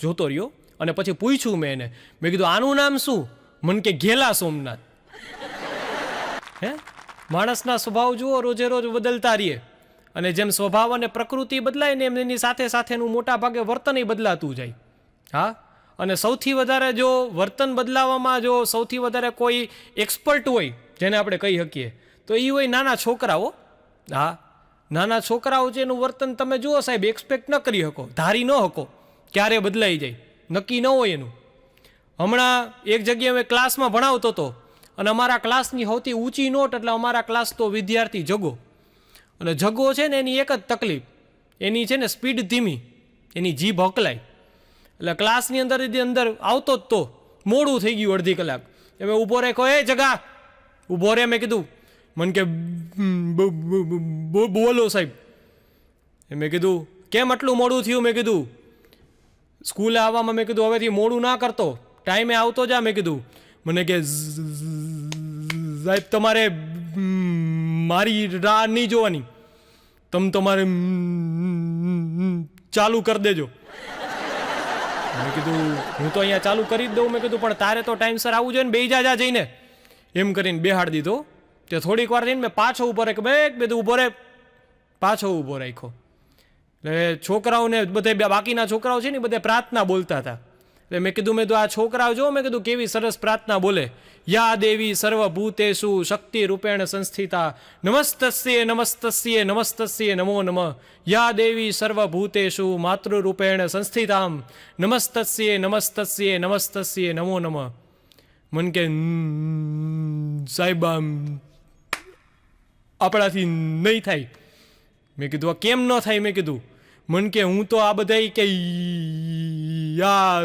જોતો રહ્યો, અને પછી પૂછ્યું મેં એને, મેં કીધું આનું નામ શું? મન કે ઘેલા સોમનાથ. હે માણસના સ્વભાવ જુઓ, રોજે રોજ બદલતા રહીએ, અને જેમ સ્વભાવ અને પ્રકૃતિ બદલાય ને એમ એની સાથે સાથેનું મોટા ભાગે વર્તન બદલાતું જાય. હા, અને સૌથી વધારે જો વર્તન બદલાવામાં જો સૌથી વધારે કોઈ એક્સપર્ટ હોય જેને આપણે કહી શકીએ તો એ હોય નાના છોકરાઓ. હા, નાના છોકરાઓ છે એનું વર્તન તમે જુઓ સાહેબ, એક્સપેક્ટ ન કરી શકો, ધારી ન શકો, ક્યારે બદલાઈ જાય, નક્કી ન હોય એનું. હમણાં એક જગ્યાએ મેં ક્લાસમાં ભણાવતો હતો, અને અમારા ક્લાસની સૌથી ઊંચી નોટ એટલે અમારા ક્લાસ તો વિદ્યાર્થી જગો. અને જગો છે ને એની એક જ તકલીફ, એની છે ને સ્પીડ ધીમી, એની જીભ હકલાય. એટલે ક્લાસની અંદર આવતો જ તો મોડું થઈ ગયું અડધી કલાક, એમ ઊભો રહે, કહો એ જગા ઊભો રહે. મેં કીધું, મને કે બોલો સાહેબ. મેં કીધું કેમ આટલું મોડું થયું? મેં કીધું સ્કૂલે આવવામાં, મેં કીધું હવેથી મોડું ના કરતો, ટાઈમે આવતો જા. મેં કીધું, મને કે સાહેબ તમારે મારી રાહ નહીં જોવાની, તમે તમારે ચાલુ કરી દેજો. મેં કીધું હું તો અહીંયા ચાલુ કરી જ દઉં. મેં કીધું પણ તારે તો ટાઈમસર આવવું જોઈએ ને, બે જા જઈને. એમ કરીને બેહાડી દીધો. તે થોડીક વાર રહીને મેં પાછો ઊભો રાખ્યો, બધું ઊભો રહે, પાછો ઊભો રાખ્યો. એટલે છોકરાઓને બધે બાકીના છોકરાઓ છે ને બધે પ્રાર્થના બોલતા હતા. એટલે મેં કીધું આ છોકરાઓ જો, મેં કીધું કેવી સરસ પ્રાર્થના બોલે, યા દેવી સર્વભૂતેષુ શક્તિ રૂપેણ સંસ્થિતા નમસ્તસ્યે નમસ્તસ્યે નમસ્તસ્યે નમો નમઃ. યા દેવી સર્વભૂતેષુ માતૃરૂપેણ સંસ્થિતામ નમસ્તસ્યે નમસ્તસ્યે નમસ્તસ્યે નમો નમઃ. મન કે સાહેબ આપણાથી નહીં થાય. મેં કીધું આ કેમ ન થાય? મેં કીધું મન કે હું તો આ બધા કે યા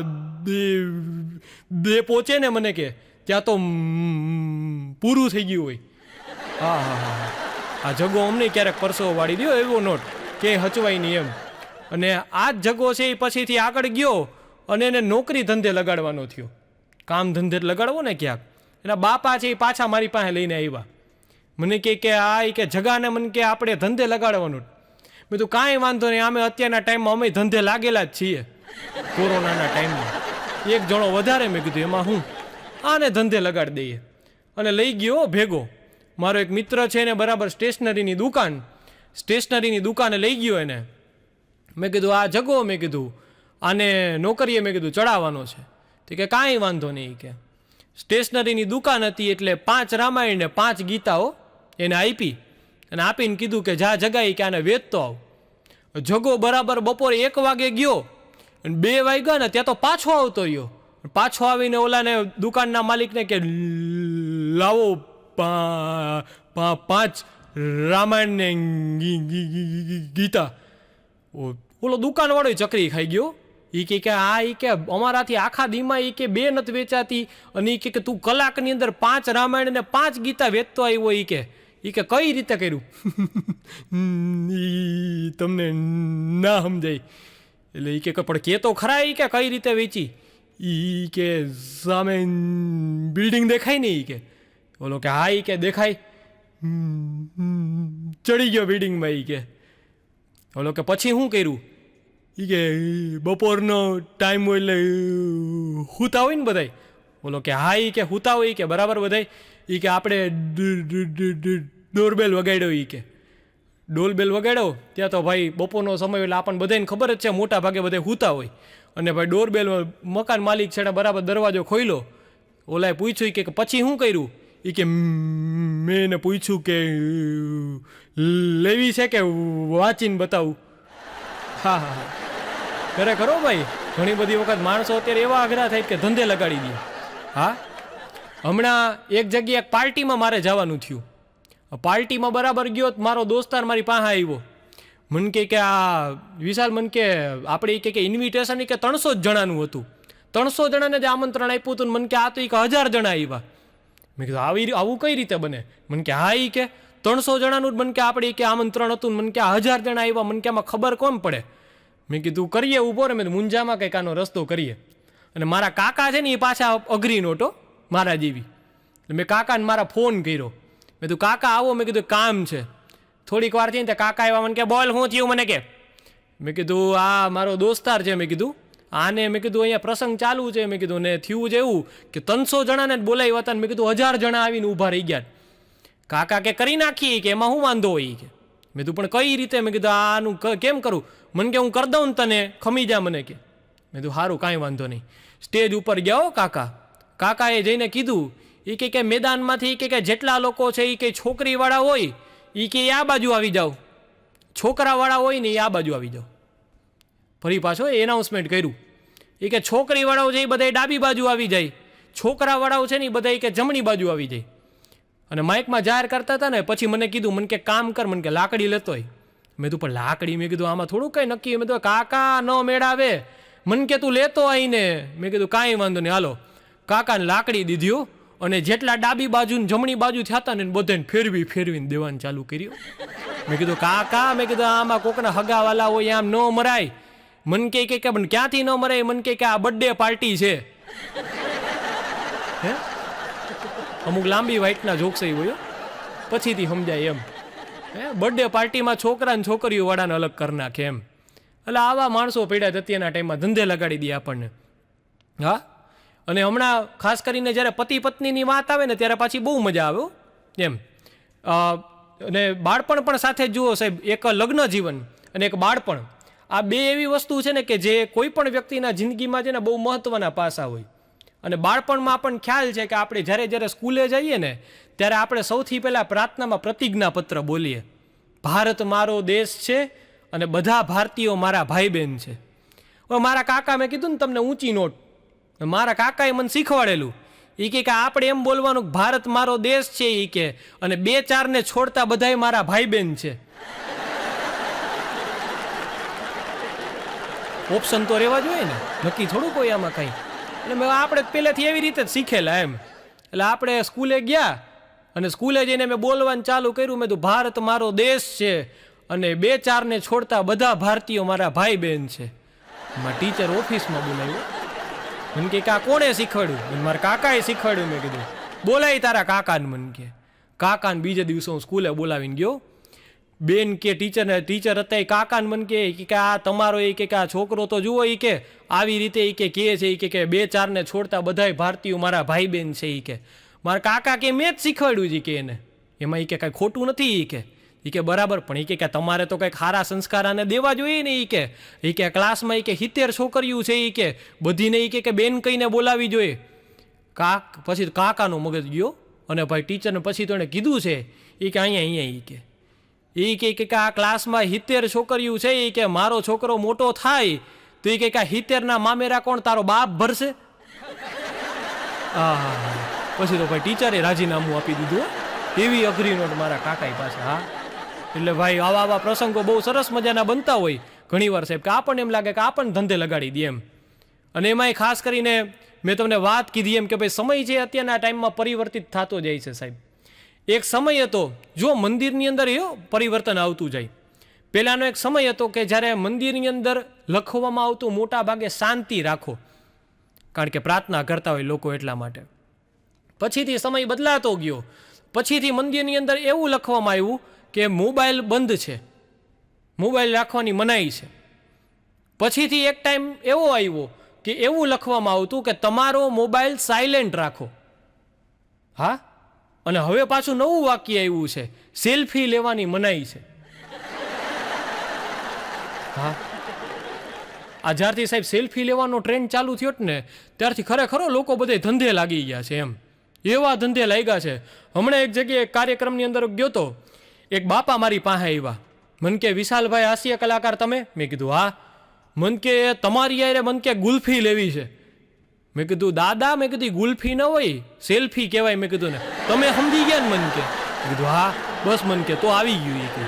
બે પહોંચે ને મને કે ત્યાં તો પૂરું થઈ ગયું હોય. હા હા હા, આ જગો અમને ક્યારેક પરસો વાળી દો એવો નોટ કે હચવાય નહીં એમ. અને આ જ જગો છે એ પછીથી આગળ ગયો અને એને નોકરી ધંધે લગાડવાનો થયો. કામ ધંધે લગાડવો ને ક્યાંક. એના બાપા છે એ પાછા મારી પાસે લઈને આવ્યા. મને કે આ કે જગાને મને કે આપણે ધંધે લગાડવાનું. મેં તો કાંઈ વાંધો નહીં, અમે અત્યારના ટાઈમમાં અમે ધંધે લાગેલા જ છીએ. કોરોનાના ટાઈમમાં એક જણો વધારે, મેં કીધું એમાં હું આને ધંધે લગાડી દઈએ. અને લઈ ગયો ભેગો. મારો એક મિત્ર છે એને બરાબર સ્ટેશનરીની દુકાને લઈ ગયો એને. મેં કીધું આ જગો, મેં કીધું આને નોકરીએ મેં કીધું ચડાવવાનો છે. તો કે કાંઈ વાંધો નહીં. કે સ્ટેશનરીની દુકાન હતી એટલે 5 રામાયણ ને 5 ગીતાઓ એને આપી, અને આપીને કીધું કે જા જગાઈ કે આને વેચતો આવ. જગો બરાબર બપોરે 1 વાગે ગયો અને 2 વાગ્યા ને ત્યાં તો પાછો આવતો રહ્યો. પાછો આવીને ઓલાને દુકાનના માલિકને કે લાવો 5 રામાયણ ને ગીતા. ઓલો દુકાનવાળો ચકરી ખાઈ ગયો. એ કે આ કે અમારાથી આખા દીમાં એ કે 2 નથી વેચાતી, અને એ કે તું કલાકની અંદર 5 રામાયણ ને 5 ગીતા વેચતો આવ્યો. એ કે કઈ રીતે કર્યું? તમને ના સમજાય. એટલે એ કે પણ કે તો ખરા, એ કે કઈ રીતે વેચી? એ કે સામે બિલ્ડિંગ દેખાય ને. એ કે બોલો કે હા, એ કે દેખાય. ચડી ગયો બિલ્ડિંગમાં. એ કે બોલો કે પછી શું કર્યું? એ કે બપોરનો ટાઈમ હોય એટલે હુતા હોય ને બધાય. બોલો કે હા, એ કે હુતા હોય. કે બરાબર બધાય. એ કે આપણે ડોરબેલ વગાડ્યો. એ કે ડોરબેલ વગાડ્યો ત્યાં તો ભાઈ બપોરનો સમય એટલે આપણને બધાને ખબર જ છે મોટા ભાગે બધા હુતા હોય. અને ભાઈ ડોરબેલ મકાન માલિક છે બરાબર દરવાજો ખોલ્યો. ઓલાએ પૂછ્યું કે પછી શું કર્યું? એ કે મેં એને પૂછ્યું કે લેવી છે કે વાંચીને બતાવું. હા હા હા, ખરેખર ભાઈ ઘણી બધી વખત માણસો અત્યારે એવા આગ્રહ થાય કે ધંધે લગાડી દે. હા, હમણાં એક જગ્યાએ એક પાર્ટીમાં મારે જવાનું થયું. પાર્ટીમાં બરાબર ગયો, મારો દોસ્તાર મારી પાસે આવ્યો. મન કે આ વિશાલ, મન કે આપણે કે ઇન્વિટેશન કે 300 જ જણાનું હતું. 300 જણાને જ આમંત્રણ આપ્યું હતું. મન કે આ તો 1000 જણા આવ્યા. મેં કીધું આવું કઈ રીતે બને? મન કે હા, એ કે 300 જણાનું જ મન કે આપણે કે આમંત્રણ હતું. મન કે 1000 જણા આવ્યા. મન કે આમાં ખબર કોમ પડે? મેં કીધું કરીએ ઊભો રે. મેં મુંજામાં કંઈક આનો રસ્તો કરીએ. અને મારા કાકા છે ને એ પાછા અઘરી નોટો મારા જેવી. મેં કાકાને મારા ફોન કર્યો. મેં કીધું કાકા આવો. મેં કીધું કામ છે. થોડીક વાર થઈને કાકા આવ્યા. મને કે બોલ શું થયું? મને કે મેં કીધું આ મારો દોસ્તાર છે. મેં કીધું આને મેં કીધું અહીંયા પ્રસંગ ચાલુ છે, મેં કીધું ને થયું છે એવું કે 300 જણાને જ બોલાવ્યા હતા ને મેં કીધું 1000 જણા આવીને ઊભા રહી ગયા. કાકા કે કરી નાખીએ કે એમાં શું વાંધો હોય કે. મેં કીધું પણ કઈ રીતે, મેં કીધું આનું કેમ કરું, મને કે હું કરી દઉં ને તને ખમી જા મને કે. મેં કીધું સારું કાંઈ વાંધો નહીં. સ્ટેજ ઉપર ગયા હો કાકાએ જઈને કીધું એ કે મેદાનમાંથી કે જેટલા લોકો છે એ કે છોકરીવાળા હોય એ કે આ બાજુ આવી જાઓ, છોકરાવાળા હોય ને એ આ બાજુ આવી જાઓ. ફરી પાછો એનાઉન્સમેન્ટ કર્યું એ કે છોકરીવાળાઓ છે એ બધા ડાબી બાજુ આવી જાય, છોકરાવાળાઓ છે ને એ બધા કે જમણી બાજુ આવી જાય. અને માઇકમાં જાહેર કરતા હતા ને પછી મને કીધું, મને કે કામ કર, મને કે લાકડી લેતો હોય. મેં કીધું પણ લાકડી, મેં કીધું આમાં થોડું કંઈ નક્કી. મેં કીધું કાકા ન મેળાવે, મને કે તું લેતો આવીને. મેં કીધું કાંઈ વાંધો નહીં હાલો. કાકાને લાકડી દીધી અને જેટલા ડાબી બાજુ ને જમણી બાજુ થયા હતા ને બધાને ફેરવીને દેવાનું ચાલુ કર્યું. મેં કીધું કાકા, મેં કીધું આમાં કોકના હગાવાલા હોય આમ ન મરાય. મન કે પણ ક્યાંથી ન મરાય, મન કે આ બર્થડે પાર્ટી છે. હે અમુક લાંબી વાઇટના જોક્સ એ હોય પછીથી સમજાય એમ. બર્થડે પાર્ટીમાં છોકરા ને છોકરીઓ વાળાને અલગ કરી નાખે એમ. એટલે આવા માણસો પડ્યા અત્યારના ટાઈમમાં ધંધે લગાડી દે આપણને. હા, અને હમણાં ખાસ કરીને જ્યારે પતિ પત્નીની વાત આવે ને ત્યારે પાછી બહુ મજા આવે એમ. અને બાળપણ પણ સાથે જ જુઓ સાહેબ, એક લગ્ન જીવન અને એક બાળપણ, આ બે એવી વસ્તુ છે ને કે જે કોઈ પણ વ્યક્તિના જિંદગીમાં છે ને બહુ મહત્વના પાસા હોય. અને બાળપણમાં પણ ખ્યાલ છે કે આપણે જ્યારે સ્કૂલે જઈએ ને ત્યારે આપણે સૌથી પહેલાં પ્રાર્થનામાં પ્રતિજ્ઞાપત્ર બોલીએ, ભારત મારો દેશ છે અને બધા ભારતીયો મારા ભાઈ બહેન છે. હવે મારા કાકા, મેં કીધું ને તમને ઊંચી નોટ, મારા કાકાએ મને શીખવાડેલું. એ કે આપણે એમ બોલવાનું ભારત મારો દેશ છે એ કે, અને 2-4 ને છોડતા બધાય મારા ભાઈ બહેન છે. ઓપ્શન તો રહેવા જોઈએ ને, નક્કી થોડું કોઈ આમાં કંઈ. એટલે આપણે પહેલેથી એવી રીતે જ શીખેલા એમ. એટલે આપણે સ્કૂલે ગયા અને સ્કૂલે જઈને મેં બોલવાનું ચાલુ કર્યું. મેં તો ભારત મારો દેશ છે અને 2-4 ને છોડતા બધા ભારતીયો મારા ભાઈ બહેન છે. મારા ટીચર ઓફિસમાં બોલાવ્યો. મને કે આ કોણે શીખવાડ્યું? મારા કાકાએ શીખવાડ્યું. મેં કીધું બોલાય તારા કાકાને. મને કે કાકાને બીજે દિવસે હું સ્કૂલે બોલાવીને ગયો. બેન કે ટીચર હતા એ કાકાને મને કે આ તમારો એ કે આ છોકરો તો જુઓ એ કે આવી રીતે એ કે છે એ કે 2-4 ને છોડતા બધાય ભારતીયો મારા ભાઈ બહેન છે એ કે. મારા કાકા કે મેં જ શીખવાડ્યું છે કે એને, એમાં એ કે કાંઈ ખોટું નથી એ કે બરાબર, પણ એ કે તમારે તો કંઈક સારા સંસ્કાર આને દેવા જોઈએ ને એ કે ક્લાસમાં એ કે 70 છોકરીઓ છે એ કે બધીને એ કે બેન કહીને બોલાવી જોઈએ. પછી કાકાનો મગજ ગયો અને ભાઈ ટીચરને પછી તો એણે કીધું છે એ કે અહીંયા એ કે આ ક્લાસમાં 70 છોકરીઓ છે એ કે મારો છોકરો મોટો થાય તો એ કે 70ના મામેરા કોણ તારો બાપ ભરશે? પછી તો ભાઈ ટીચરે રાજીનામું આપી દીધું. એવી અઘરી નોટ મારા કાકા પાસે. હા, એટલે ભાઈ આવા પ્રસંગો બહુ સરસ મજાના બનતા હોય ઘણી વાર સાહેબ, કે આપણને એમ લાગે કે આપણને ધંધે લગાડી દે એમ. અને એમાંય ખાસ કરીને મેં તમને વાત કીધી એમ કે ભાઈ સમય છે અત્યારના ટાઈમમાં પરિવર્તિત થતો જાય છે સાહેબ. એક સમય હતો જો મંદિરની અંદર એ પરિવર્તન આવતું જાય. પહેલાંનો એક સમય હતો કે જ્યારે મંદિરની અંદર લખવામાં આવતું મોટા ભાગે શાંતિ રાખો, કારણ કે પ્રાર્થના કરતા હોય લોકો એટલા માટે. પછીથી સમય બદલાતો ગયો. પછીથી મંદિરની અંદર એવું લખવામાં આવ્યું કે મોબાઈલ બંધ છે, મોબાઈલ રાખવાની મનાઈ છે. પછીથી એક ટાઈમ એવો આવ્યો કે એવું લખવામાં આવતું કે તમારો મોબાઈલ સાયલેન્ટ રાખો. હા, અને હવે પાછું નવું વાક્ય આવ્યું છે, સેલ્ફી લેવાની મનાઈ છે. હા, આ જ્યારથી સાહેબ સેલ્ફી લેવાનો ટ્રેન્ડ ચાલુ થયો ને ત્યારથી ખરેખર લોકો બધે ધંધે લાગી ગયા છે એમ. એવા ધંધે લાગ્યા છે. હમણાં એક જગ્યાએ કાર્યક્રમની અંદર ગયો તો, એક બાપા મારી પાસે આવ્યા. મન કે વિશાલભાઈ હાસ્ય કલાકાર તમે? મેં કીધું હા. મન કે તમારી યારે મન કે ગુલ્ફી લેવી છે. મેં કીધું દાદા, મેં કીધું ગુલ્ફી ન હોય, સેલ્ફી કહેવાય. મેં કીધું ને તમે સમજી ગયા ને? મન કે કીધું હા બસ. મન કે તો આવી ગયું એ કે.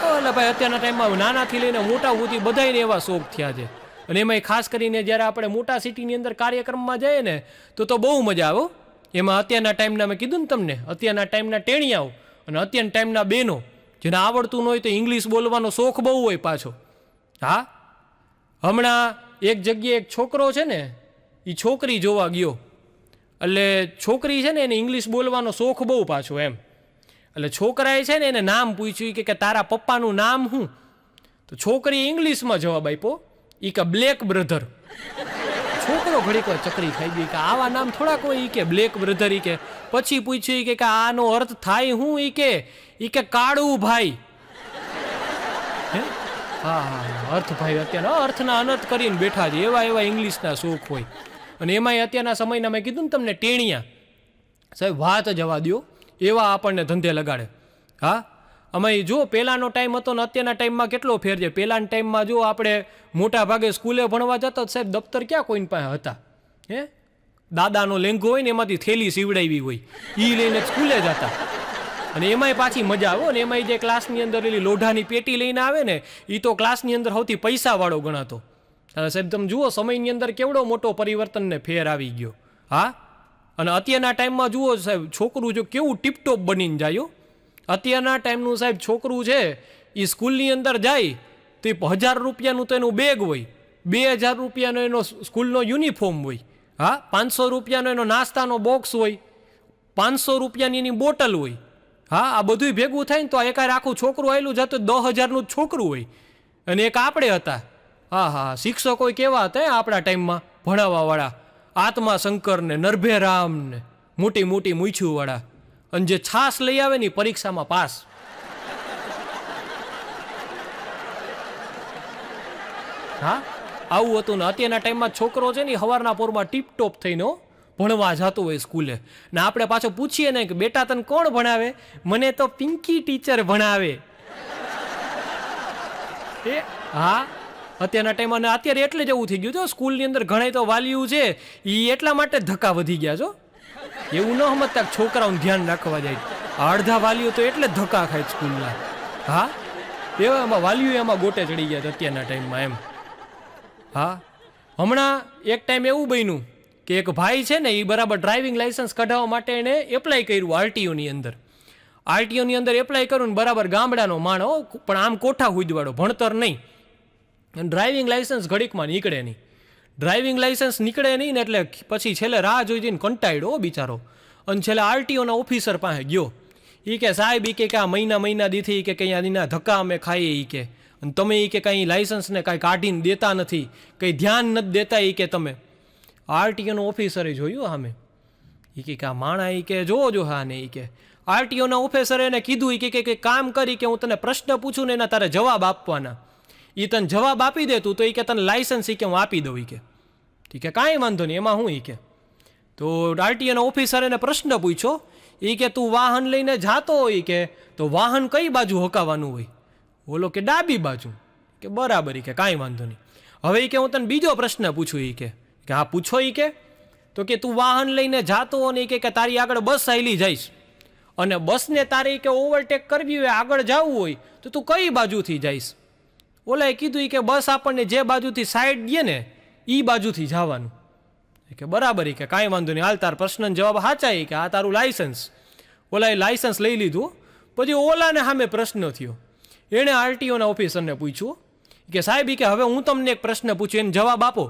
એટલે ભાઈ અત્યારના ટાઈમમાં નાનાથી લઈને મોટા સુધી બધાને એવા શોખ થયા છે. અને એમાંય ખાસ કરીને જ્યારે આપણે મોટા સિટીની અંદર કાર્યક્રમમાં જઈએ ને તો બહુ મજા આવે. એમાં અત્યારના ટાઈમના મેં કીધું ને તમને, અત્યારના ટાઈમના ટેણિયાઓ અને અત્યારના ટાઈમના બહેનો જેને આવડતું ન હોય તો ઇંગ્લિશ બોલવાનો શોખ બહુ હોય પાછો. હા, હમણાં એક જગ્યાએ એક છોકરો છે ને એ છોકરી જોવા ગયો. એટલે છોકરી છે ને એને ઇંગ્લિશ બોલવાનો શોખ બહુ પાછો એમ. એટલે છોકરાએ છે ને એને નામ પૂછ્યું કે તારા પપ્પાનું નામ શું? તો છોકરીએ ઇંગ્લિશમાં જવાબ આપ્યો એ કે બ્લેક બ્રધર. છોકરો ઘડીક વાર ચકરી ખાઈ ગઈ કે આવા નામ થોડા કોઈ કે બ્લેક બ્રધર કે. પછી પૂછ્યું કે આનો અર્થ થાય હું કે કાળું ભાઈ. હા હા, અર્થ ભાઈ અત્યારના અર્થના અનર્થ કરીને બેઠા છે, એવા એવા ઇંગ્લિશના શોખ હોય. અને એમાંય અત્યારના સમયના મેં કીધું ને તમને ટેણિયા સાહેબ, વાત જવા દો, એવા આપણને ધંધે લગાડે. હા, અમે જો પહેલાંનો ટાઈમ હતો ને અત્યારના ટાઈમમાં કેટલો ફેર છે. પહેલાંના ટાઈમમાં જો આપણે મોટા ભાગે સ્કૂલે ભણવા જતા સાહેબ, દફતર ક્યાં કોઈની પાસે હતા? હે, દાદાનો લેંઘો હોય ને એમાંથી થેલી સીવડાવી હોય એ લઈને સ્કૂલે જતા. અને એમાંય પાછી મજા આવે ને, એમાંય જે ક્લાસની અંદર એલી લોઢાની પેટી લઈને આવે ને એ તો ક્લાસની અંદર સૌથી પૈસાવાળો ગણાતો. સાહેબ તમે જુઓ સમયની અંદર કેવડો મોટો પરિવર્તનને ફેર આવી ગયો. હા, અને અત્યારના ટાઈમમાં જુઓ સાહેબ, છોકરું જો કેવું ટીપટોપ બનીને જાય. અત્યારના ટાઈમનું સાહેબ છોકરું છે એ સ્કૂલની અંદર જાય તો 1000 રૂપિયાનું તો એનું બેગ હોય, 2000 રૂપિયાનો એનો સ્કૂલનો યુનિફોર્મ હોય. હા, 500 રૂપિયાનો એનો નાસ્તાનો બોક્સ હોય, 500 રૂપિયાની એની બોટલ હોય. હા, આ બધું ભેગું થાય ને તો એકાર આખું છોકરું આવેલું જતું 10,000નું જ છોકરું હોય. અને એક આપણે હતા. હા હા, શિક્ષકો કેવા હતા આપણા ટાઈમમાં ભણાવવાવાળા, આત્મા શંકર ને નરભેરામ ને મોટી મોટી મૂછુંવાળા. અને જે છાસ લઈ આવે ને પરીક્ષામાં પાસ. હા, આવું હતું ને. અત્યારના ટાઈમમાં છોકરો છે ને સવારના પોરમાં ટીપટોપ થઈને ભણવા જતો હોય સ્કૂલે. ને આપણે પાછો પૂછીએ ને કે બેટા તને કોણ ભણાવે? મને તો પિંકી ટીચર ભણાવે. એ હા, અત્યારના ટાઈમમાં અત્યારે એટલે જ એવું થઈ ગયું છે. સ્કૂલની અંદર ઘણા તો વાલીઓ છે એ એટલા માટે ધક્કા વધી ગયા છો. એવું ન સમજતા છોકરાઓને ધ્યાન રાખવા જાય. અડધા વાલીઓ તો એટલે જ ધક્કા ખાય સ્કૂલના. હા, એવા એમાં વાલીઓ એમાં ગોટે ચડી ગયા છે અત્યારના ટાઈમમાં એમ. હા, હમણાં એક ટાઈમ એવું બન્યું કે એક ભાઈ છે ને એ બરાબર ડ્રાઇવિંગ લાઇસન્સ કઢાવવા માટે એણે એપ્લાય કર્યું આરટીઓની અંદર. આરટીઓની અંદર એપ્લાય કર્યું ને બરાબર ગામડાનો માણો, પણ આમ કોઠા હુજવાળો, ભણતર નહીં. અને ડ્રાઇવિંગ લાઇસન્સ ઘડીકમાં નીકળે નહીં. ડ્રાઇવિંગ લાઇસન્સ નીકળે નહીં ને એટલે પછી છેલ્લે રાહ જોઈ જઈને કંટાળ્યો બિચારો. અને છેલ્લે આરટીઓના ઓફિસર પાસે ગયો. એ કે સાહેબ એ કે આ મહિના દીથી કે કંઈ આના ધક્કા અમે ખાઈએ એ કે, અને તમે એ કે કાંઈ લાઇસન્સને કાંઈ કાઢીને દેતા નથી, કંઈ ધ્યાન નથી દેતા એ કે તમે. આરટીઓનો ઓફિસરે જોયું સામે. એ કે આ માણા એ કે જોજો હા ને. એ કે આરટીઓના ઓફિસરે એને કીધું એ કે કામ કરી કે હું તને પ્રશ્ન પૂછું ને એના તારે જવાબ આપવાના. એ તને જવાબ આપી દેતું તો એ કે તને લાઇસન્સ એ કે હું આપી દઉં. એ કે કાંઈ વાંધો નહીં, એમાં હું. એ કે તો આરટીઓના ઓફિસરે એને પ્રશ્ન પૂછ્યો. એ કે તું વાહન લઈને જાતો હોય કે તો વાહન કઈ બાજુ હકાવવાનું હોય? બોલો કે ડાબી બાજુ. કે બરાબર. એ કે કાંઈ વાંધો નહીં. હવે એ કે હું તને બીજો પ્રશ્ન પૂછું. એ કે હા પૂછો. એ કે તો કે તું વાહન લઈને જાતો અને કે તારી આગળ બસ આવેલી જઈશ અને બસને તારે કે ઓવરટેક કરવી હોય, આગળ જવું હોય તો તું કઈ બાજુથી જઈશ? ઓલાએ કીધું કે બસ આપણને જે બાજુથી સાઈડ દે ને એ બાજુથી જવાનું. કે બરાબર. કે કાંઈ વાંધો નહીં, હાલ તાર પ્રશ્નનો જવાબ સાચા. કે આ તારું લાઇસન્સ. ઓલાએ લાઇસન્સ લઈ લીધું. પછી ઓલાને સામે પ્રશ્ન થયો. એણે આરટીઓના ઓફિસરને પૂછ્યું કે સાહેબ કે હવે હું તમને એક પ્રશ્ન પૂછું, એને જવાબ આપો.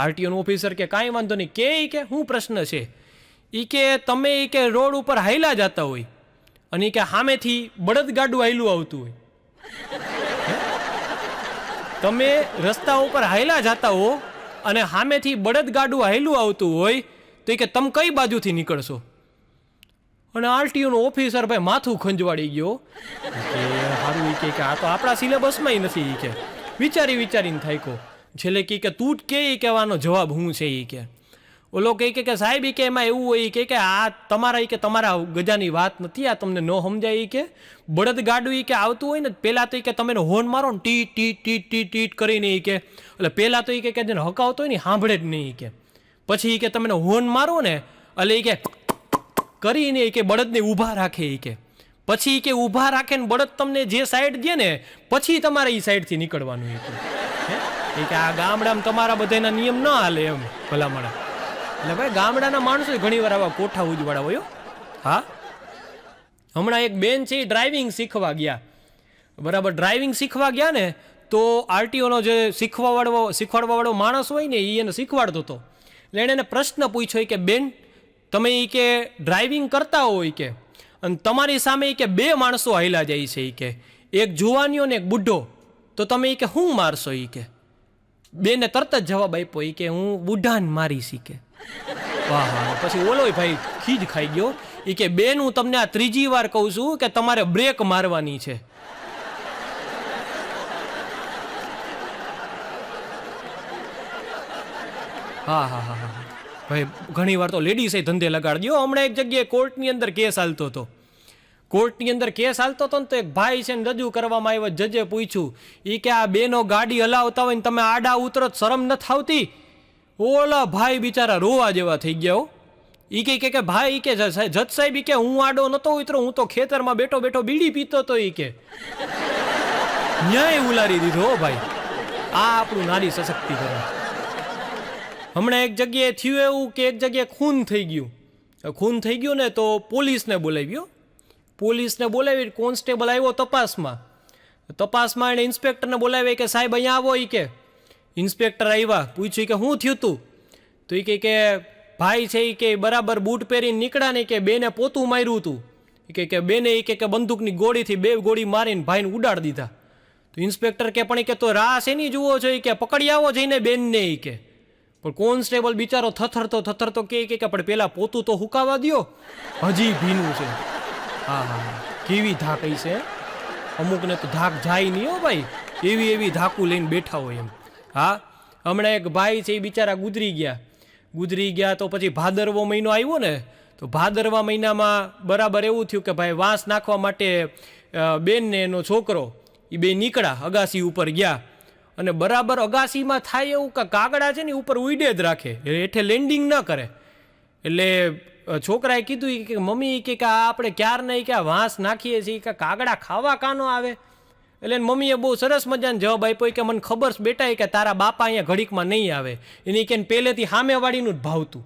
આરટીઓનો ઓફિસર કે કાંઈ વાંધો નહીં. કે શું પ્રશ્ન છે? એ કે તમે કે રોડ ઉપર હાઈલા જતા હોય અને કે સામેથી બળદગાડું હાઈલું આવતું હોય. તમે રસ્તા ઉપર હાઈલા જતા હો અને સામેથી બળદગાડું હાઈલું આવતું હોય તો કે તમે કઈ બાજુથી નીકળશો? અને આરટીઓનો ઓફિસર ભાઈ માથું ખંજવાડી ગયો કે સારું. કે આ તો આપણા સિલેબસમાંય નથી. કે વિચારીને થાયકો. છેલ્લે કે તું કે કહેવાનો જવાબ હું છે? એ કે ઓલો કે સાહેબ કે એમાં એવું હોય કે આ તમારા ગજાની વાત નથી, આ તમને ન સમજાય. કે બળદગાડું કે આવતું હોય ને પહેલાં તો કે તમે હોર્ન મારો ને ટી ટી ટી ટી ટીટ કરીને. કે એટલે પહેલાં તો કે જેને હકાવતો હોય ને સાંભળે જ નહીં. કે પછી કે તમે હોર્ન મારો ને એટલે કે કરીને કે બળદને ઊભા રાખે. કે પછી કે ઊભા રાખે ને બળદ તમને જે સાઈડ દે ને પછી તમારે એ સાઈડથી નીકળવાનું. કે આ ગામડામાં તમારા બધાના નિયમ ન હાલે એમ ભલામણ. એટલે ભાઈ ગામડાના માણસો ઘણી વાર આવા કોઠા ઉજવાડા હોય. હા, હમણાં એક બેન છે એ ડ્રાઇવિંગ શીખવા ગયા. બરાબર, ડ્રાઇવિંગ શીખવા ગયા ને તો આરટીઓનો જે શીખવાડવાવાળો માણસ હોય ને એ એને શીખવાડતો હતો. એટલે એણે એને પ્રશ્ન પૂછ્યો કે બેન તમે કે ડ્રાઇવિંગ કરતા હોય કે અને તમારી સામે કે બે માણસો હાલ્યા જાય છે. કે એક જુવાનીઓ ને એક બુઢો, તો તમે કે શું મારશો? કે બેને તરત જ જવાબ આપ્યો ઈ કે હું બુઢાન મારીશ ઈ કે. વાહ વાહ. પછી ઓલો ભાઈ ખીજ ખાઈ ગયો. ઈ કે બેન હું તમને આ ત્રીજી વાર કહું છું કે તમારે બ્રેક મારવાની છે. હા હા હા હા ભાઈ ઘણી વાર તો લેડીઝે ધંધે લગાડી દો. હમણાં એક જગ્યાએ કોર્ટની અંદર કેસ હાલતો હતો. કોર્ટની અંદર કેસ હાલતો હતો ને તો એક ભાઈ છે ને રજૂ કરવામાં આવ્યો. જજે પૂછ્યું એ કે આ બેનો ગાડી હલાવતા હોય ને તમે આડા ઉતરો શરમ નથી આવતી? ઓલા ભાઈ બિચારા રોવા જેવા થઈ ગયા હો. ઈ કે ભાઈ કે જજ સાહેબ ઈ કે હું આડો નતો ઉતરો, હું તો ખેતરમાં બેઠો બેઠો બીડી પીતો તો. ઈ કે ન્યાય ઉલારી દીધો ભાઈ. આ આપણું નારી સશક્તિકરણ. હમણાં એક જગ્યાએ થયું એવું કે એક જગ્યાએ ખૂન થઈ ગયું. ખૂન થઈ ગયું ને તો પોલીસને બોલાવ્યો. પોલીસને બોલાવી કોન્સ્ટેબલ આવ્યો તપાસમાં એને ઇન્સ્પેક્ટરને બોલાવી કે સાહેબ અહીંયા આવો. ઈ કે ઇન્સ્પેક્ટર આવ્યા. પૂછ્યું કે શું થયું તું? તો એ કે ભાઈ છે એ કે બરાબર બૂટ પહેરીને નીકળ્યા ને કે બેને પોતું માર્યું હતું. એ કે બેને એ કે બંદૂકની ગોળીથી 2 ગોળી મારીને ભાઈને ઉડાડી દીધા. તો ઇન્સ્પેક્ટર કે પણ એ કે તો રાહ શેની જુઓ છો? એ કે પકડી આવો જઈને બેનને. એ કે પણ કોન્સ્ટેબલ બિચારો થથરતો કે પણ પેલા પોતું તો હુકાવા દ્યો, હજી ભીનું છે. હા હા કેવી ધાક છે. અમુકને તો ધાક જાય નહીં હો ભાઈ, એવી ધાકું લઈને બેઠા હોય એમ. હા હમણાં એક ભાઈ છે એ બિચારા ગુજરી ગયા તો પછી ભાદરવો મહિનો આવ્યો ને તો ભાદરવા મહિનામાં બરાબર એવું થયું કે ભાઈ વાંસ નાખવા માટે બેન ને એનો છોકરો એ બે નીકળ્યા, અગાસી ઉપર ગયા અને બરાબર અગાસીમાં થાય એવું કે કાગડા છે ને ઉપર ઉડે જ રાખે, હેઠે લેન્ડિંગ ન કરે. એટલે છોકરાએ કીધું કે મમ્મી કે આપણે ક્યાર નહીં કે આ વાંસ નાખીએ છીએ કે કાગડા ખાવા કાનો આવે? એટલે મમ્મીએ બહુ સરસ મજાનો જવાબ આપ્યો કે મને ખબર છે બેટા કે તારા બાપા અહીંયા ઘડીકમાં નહીં આવે. એની કે પહેલેથી સામેવાળીનું જ ભાવતું.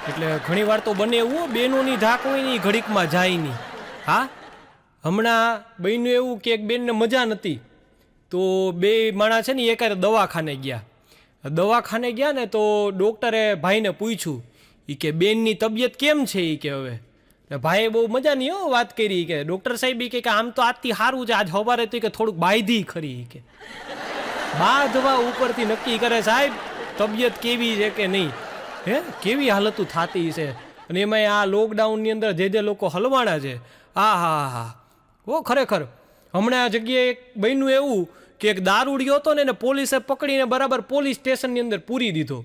એટલે ઘણી વાર તો બને એવું બેનોની ધાક હોય ને એ ઘડીકમાં જાય નહીં. હા હમણાં બન્યું એવું કે એક બેનને મજા નથી તો 2 માણસ છે ને એકારે દવાખાને ગયા ને તો ડૉક્ટરે ભાઈને પૂછ્યું એ કે બેનની તબિયત કેમ છે? એ કે હવે ભાઈએ બહુ મજાની વાત કરી કે ડૉક્ટર સાહેબ કે આમ તો આજથી સારું છે, આજ સવારે તો કે થોડુંક બાંધી ખરી કે બાંધવા ઉપરથી નક્કી કરે સાહેબ તબિયત કેવી છે કે નહીં. કેવી હાલતું થતી છે. અને એમાં આ લોકડાઉનની અંદર જે લોકો હલવાણા છે હા ખરેખર. હમણાં આ જગ્યાએ એક બન્યું એવું કે એક દારૂડિયો હતો ને એને પોલીસે પકડીને બરાબર પોલીસ સ્ટેશનની અંદર પૂરી દીધો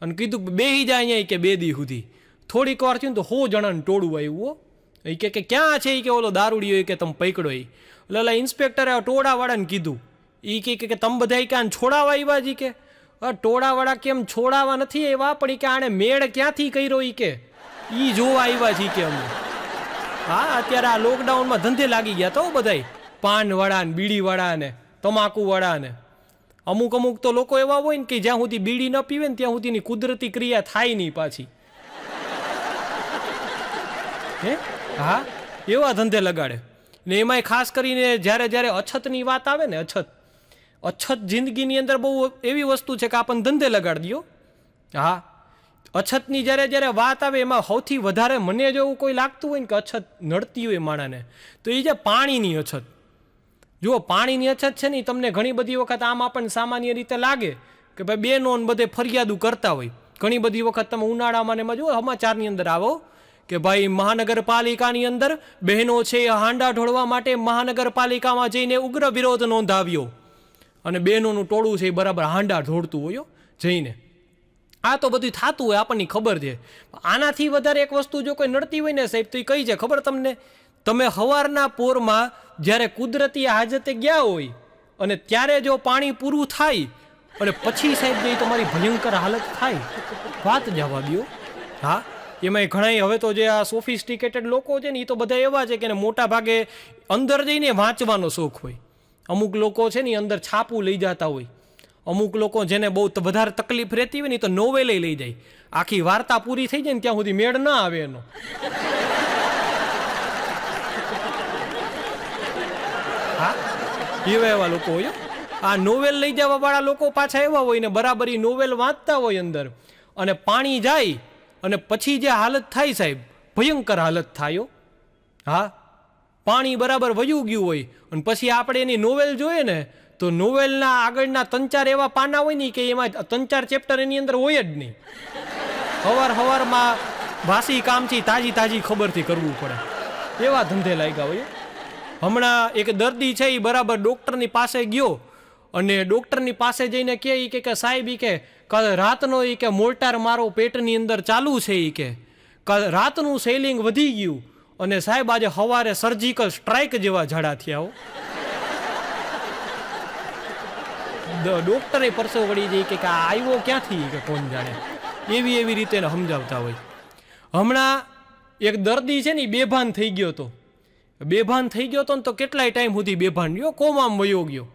અને કીધું બેહી જાય અહીંયા કે 2 દી સુધી. થોડીક વાર થયું તો 100 જણાનું ટોળું આવ્યું. એ કે ક્યાં છે? કે ઓલો દારૂડિયો કે તમે પકડો. એટલે ઇન્સ્પેક્ટરે ટોળાવાળાને કીધું. એ કે તમે બધા ક્યાં છોડાવવા આવ્યા જી? કે ટોળાવાળા કેમ છોડાવવા નથી એવા પણ કે આણે મેળ ક્યાંથી કર્યો? કે ઈ જોવા આવ્યા છી કે અમે. હા અત્યારે આ લોકડાઉનમાં ધંધે લાગી ગયા તો બધાય પાનવાળા ને બીડીવાળા ને તમાકુવાળા ને. અમુક તો લોકો એવા હોય ને કે જ્યાં સુધી બીડી ન પીવે ને ત્યાં સુધીની કુદરતી ક્રિયા થાય નહીં પાછી. હા એવા ધંધે લગાડે ને. એમાંય ખાસ કરીને જ્યારે અછતની વાત આવે ને અછત જિંદગીની અંદર બહુ એવી વસ્તુ છે કે આપણને ધંધે લગાડી દો. હા અછતની જ્યારે વાત આવે એમાં સૌથી વધારે મને જો એવું કોઈ લાગતું હોય ને કે અછત નડતી હોય માણાને તો એ છે પાણીની અછત. જુઓ પાણીની અછત છે ને તમને ઘણી બધી વખત આમ આપણને સામાન્ય રીતે લાગે કે ભાઈ બેનો બધે ફરિયાદો કરતા હોય. ઘણી બધી વખત તમે ઉનાળામાં ને એમાં જુઓ સમાચારની અંદર આવો કે ભાઈ મહાનગરપાલિકાની અંદર બહેનો છે હાંડા ઢોળવા માટે મહાનગરપાલિકામાં જઈને ઉગ્ર વિરોધ નોંધાવ્યો અને બહેનોનું ટોળું છે એ બરાબર હાંડા ઢોળતું હોય જઈને. આ તો બધું થતું હોય આપણને ખબર છે. આનાથી વધારે એક વસ્તુ જો કોઈ નડતી હોય ને સાહેબ તો એ કઈ છે ખબર તમને? તમે સવારના પોરમાં જ્યારે કુદરતી હાજતે ગયા હોય અને ત્યારે જો પાણી પૂરું થાય અને પછી સાહેબ જો તમારી ભયંકર હાલત થાય વાત જવા દો. હા એમાં ઘણા હવે તો જે આ સોફિસ્ટિકેટેડ લોકો છે ને એ તો બધા એવા છે કે મોટા ભાગે અંદર જઈને વાંચવાનો શોખ હોય. અમુક લોકો છે ને અંદર છાપું લઈ જતા હોય. અમુક લોકો જેને બહુ વધારે તકલીફ રહેતી હોય ને તો નોવેલે લઈ જાય. આખી વાર્તા પૂરી થઈ જાય ને ત્યાં સુધી મેળ ના આવે એનો. હા એવા લોકો હોય. આ નોવેલ લઈ જવા વાળા લોકો પાછા એવા હોય ને બરાબર એ નોવેલ વાંચતા હોય અંદર અને પાણી જાય અને પછી જે હાલત થાય સાહેબ ભયંકર હાલત થાય. હા પાણી બરાબર વયું ગયું હોય અને પછી આપણે એની નોવેલ જોઈએ ને તો નોવેલના આગળના 3-4 એવા પાના હોય ને કે એમાં 3-4 ચેપ્ટર એની અંદર હોય જ નહીં. હવારમાં વાસી કામથી તાજી ખબરથી કરવું પડે, એવા ધંધે લાગ્યા હોય. હમણાં એક દર્દી છે, એ બરાબર ડૉક્ટરની પાસે ગયો અને ડૉક્ટરની પાસે જઈને કે સાહેબ એ કે રાતનો એ કે મોર્ટાર મારો પેટની અંદર ચાલુ છે, એ કે રાતનું સેલિંગ વધી ગયું અને સાહેબ આજે સવારે સર્જિકલ સ્ટ્રાઇક જેવા ઝાડા થયા. ડૉક્ટરે પરસો વળી જાય કે આ આવ્યો ક્યાંથી કે કોણ જાણે, એવી રીતે સમજાવતા હોય. હમણાં એક દર્દી છે ને બેભાન થઈ ગયો હતો ને તો કેટલાય ટાઈમ સુધી બેભાન રહ્યો, કોમામાં વયો ગયો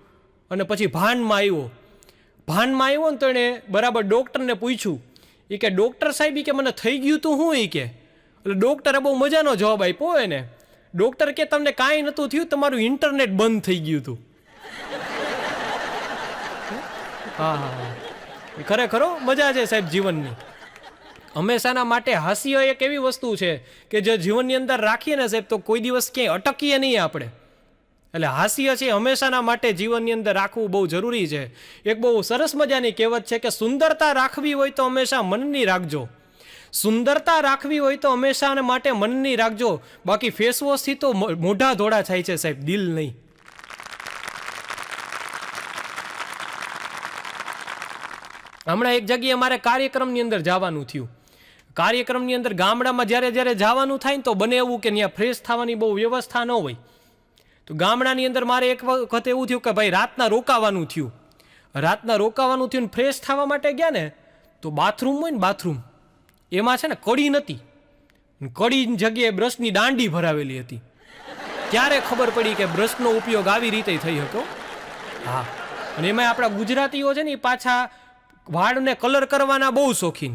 અને પછી ભાનમાં આવ્યો ને તો એણે બરાબર ડૉક્ટરને પૂછ્યું એ કે ડૉક્ટર સાહેબ કે મને થઈ ગયું તું શું, એ કે એટલે ડૉક્ટરે બહુ મજાનો જવાબ આપ્યો એને. ડૉક્ટર કે તમને કાંઈ નહોતું થયું, તમારું ઇન્ટરનેટ બંધ થઈ ગયું હતું. હા, ખરેખર મજા છે સાહેબ જીવનની. હંમેશાના માટે હાસ્ય એક એવી વસ્તુ છે કે જે જીવનની અંદર રાખીએ ને સાહેબ તો કોઈ દિવસ ક્યાંય અટકીએ નહીં આપણે. એટલે હાસ્ય છે હંમેશાના માટે જીવનની અંદર રાખવું બહુ જરૂરી છે. એક બહુ સરસ મજાની કહેવત છે કે સુંદરતા રાખવી હોય તો હંમેશા મનની રાખજો. સુંદરતા રાખવી હોય તો હંમેશા માટે મનની રાખજો, બાકી ફેસવોશથી તો મોઢા ધોળા થાય છે સાહેબ, દિલ નહીં. હમણાં એક જગ્યાએ મારે કાર્યક્રમની અંદર જવાનું થયું. કાર્યક્રમની અંદર ગામડામાં જ્યારે જવાનું થાય ને તો બને એવું કે ત્યાં ફ્રેશ થવાની બહુ વ્યવસ્થા ન હોય. તો ગામડાની અંદર મારે એક વખત એવું થયું કે ભાઈ રાતના રોકાવાનું થયું ને ફ્રેશ થવા માટે ગયા ને તો બાથરૂમ હોય ને બાથરૂમ એમાં છે ને કડી નહોતી, કડીની જગ્યાએ બ્રશની દાંડી ભરાવેલી હતી. ત્યારે ખબર પડી કે બ્રશનો ઉપયોગ આવી રીતે થઈ હતો. હા, અને એમાં આપણા ગુજરાતીઓ છે ને એ પાછા વાળને કલર કરવાના બહુ શોખીન.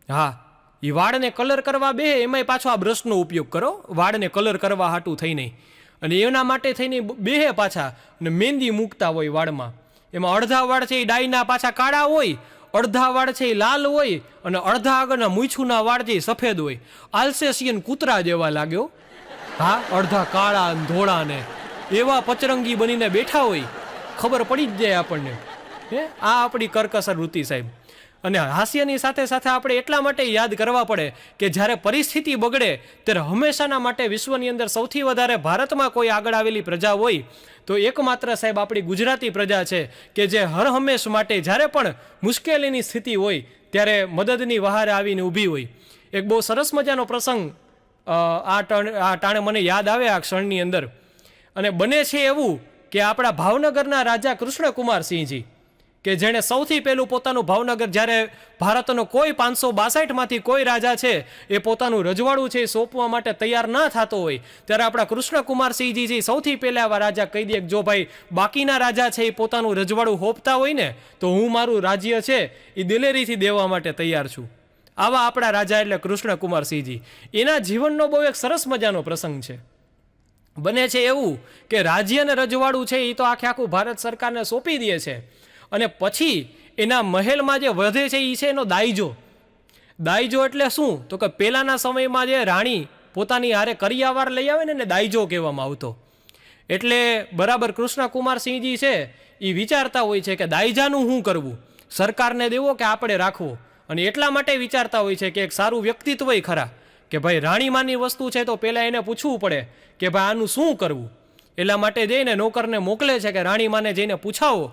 હા, એ વાળને કલર કરવા બે એમાંય પાછો આ બ્રશનો ઉપયોગ કરો, વાળને કલર કરવા હાટું થઈને. અને એના માટે થઈને બેહે પાછા અને મહેંદી મૂકતા હોય વાળમાં. એમાં અડધા વાળ છે એ ડાયના પાછા કાળા હોય, અડધા વાળ છે એ લાલ હોય અને અડધા આગળના મૂછુના વાળ છે એ સફેદ હોય. આલ્સેશિયન કૂતરા જેવા લાગ્યો. હા, અડધા કાળા ધોળા ને એવા પચરંગી બનીને બેઠા હોય, ખબર પડી જ જાય આપણને. આ આપણી કરકસર વૃત્તિ સાહેબ. અને હાસ્યની સાથે આપણે એટલા માટે યાદ કરવા પડે કે જ્યારે પરિસ્થિતિ બગડે ત્યારે હંમેશાના માટે વિશ્વની અંદર સૌથી વધારે ભારતમાં કોઈ આગળ આવેલી પ્રજા હોય તો એકમાત્ર સાહેબ આપણી ગુજરાતી પ્રજા છે કે જે હર હંમેશ માટે જ્યારે પણ મુશ્કેલીની સ્થિતિ હોય ત્યારે મદદની વહારે આવીને ઊભી હોય. એક બહુ સરસ મજાનો પ્રસંગ આ ટાણે મને યાદ આવે આ ક્ષણની અંદર. અને બને છે એવું કે આપણા ભાવનગરના રાજા કૃષ્ણકુમારસિંહજી કે જેણે સૌથી પહેલું પોતાનું ભાવનગર, જ્યારે ભારતનો કોઈ 562માંથી કોઈ રાજા છે એ પોતાનું રજવાડું છે એ સોંપવા માટે તૈયાર ન થતો હોય ત્યારે આપણા કૃષ્ણકુમારસિંહજી સૌથી પહેલા આવા રાજા કહી દે જો ભાઈ બાકીના રાજા છે એ પોતાનું રજવાડું હોપતા હોય ને તો હું મારું રાજ્ય છે એ દિલેરીથી દેવા માટે તૈયાર છું. આવા આપણા રાજા એટલે કૃષ્ણકુમારસિંહજી. એના જીવનનો બહુ એક સરસ મજાનો પ્રસંગ છે. બને છે એવું કે રાજ્ય અને રજવાડું છે એ તો આખું ભારત સરકારને સોંપી દે છે અને પછી એના મહેલમાં જે વધે છે એ છે એનો દાયજો. દાયજો એટલે શું તો કે પહેલાંના સમયમાં જે રાણી પોતાની હારે કરિયાવાર લઈ આવે ને દાયજો કહેવામાં આવતો. એટલે બરાબર કૃષ્ણકુમારસિંહજી છે એ વિચારતા હોય છે કે દાયજાનું શું કરવું, સરકારને દેવો કે આપણે રાખવો. અને એટલા માટે વિચારતા હોય છે કે એક સારું વ્યક્તિત્વ ખરા કે ભાઈ રાણીમાની વસ્તુ છે તો પહેલાં એને પૂછવું પડે કે ભાઈ આનું શું કરવું. એટલા માટે જઈને નોકરને મોકલે છે કે રાણીમાને જઈને પૂછાવો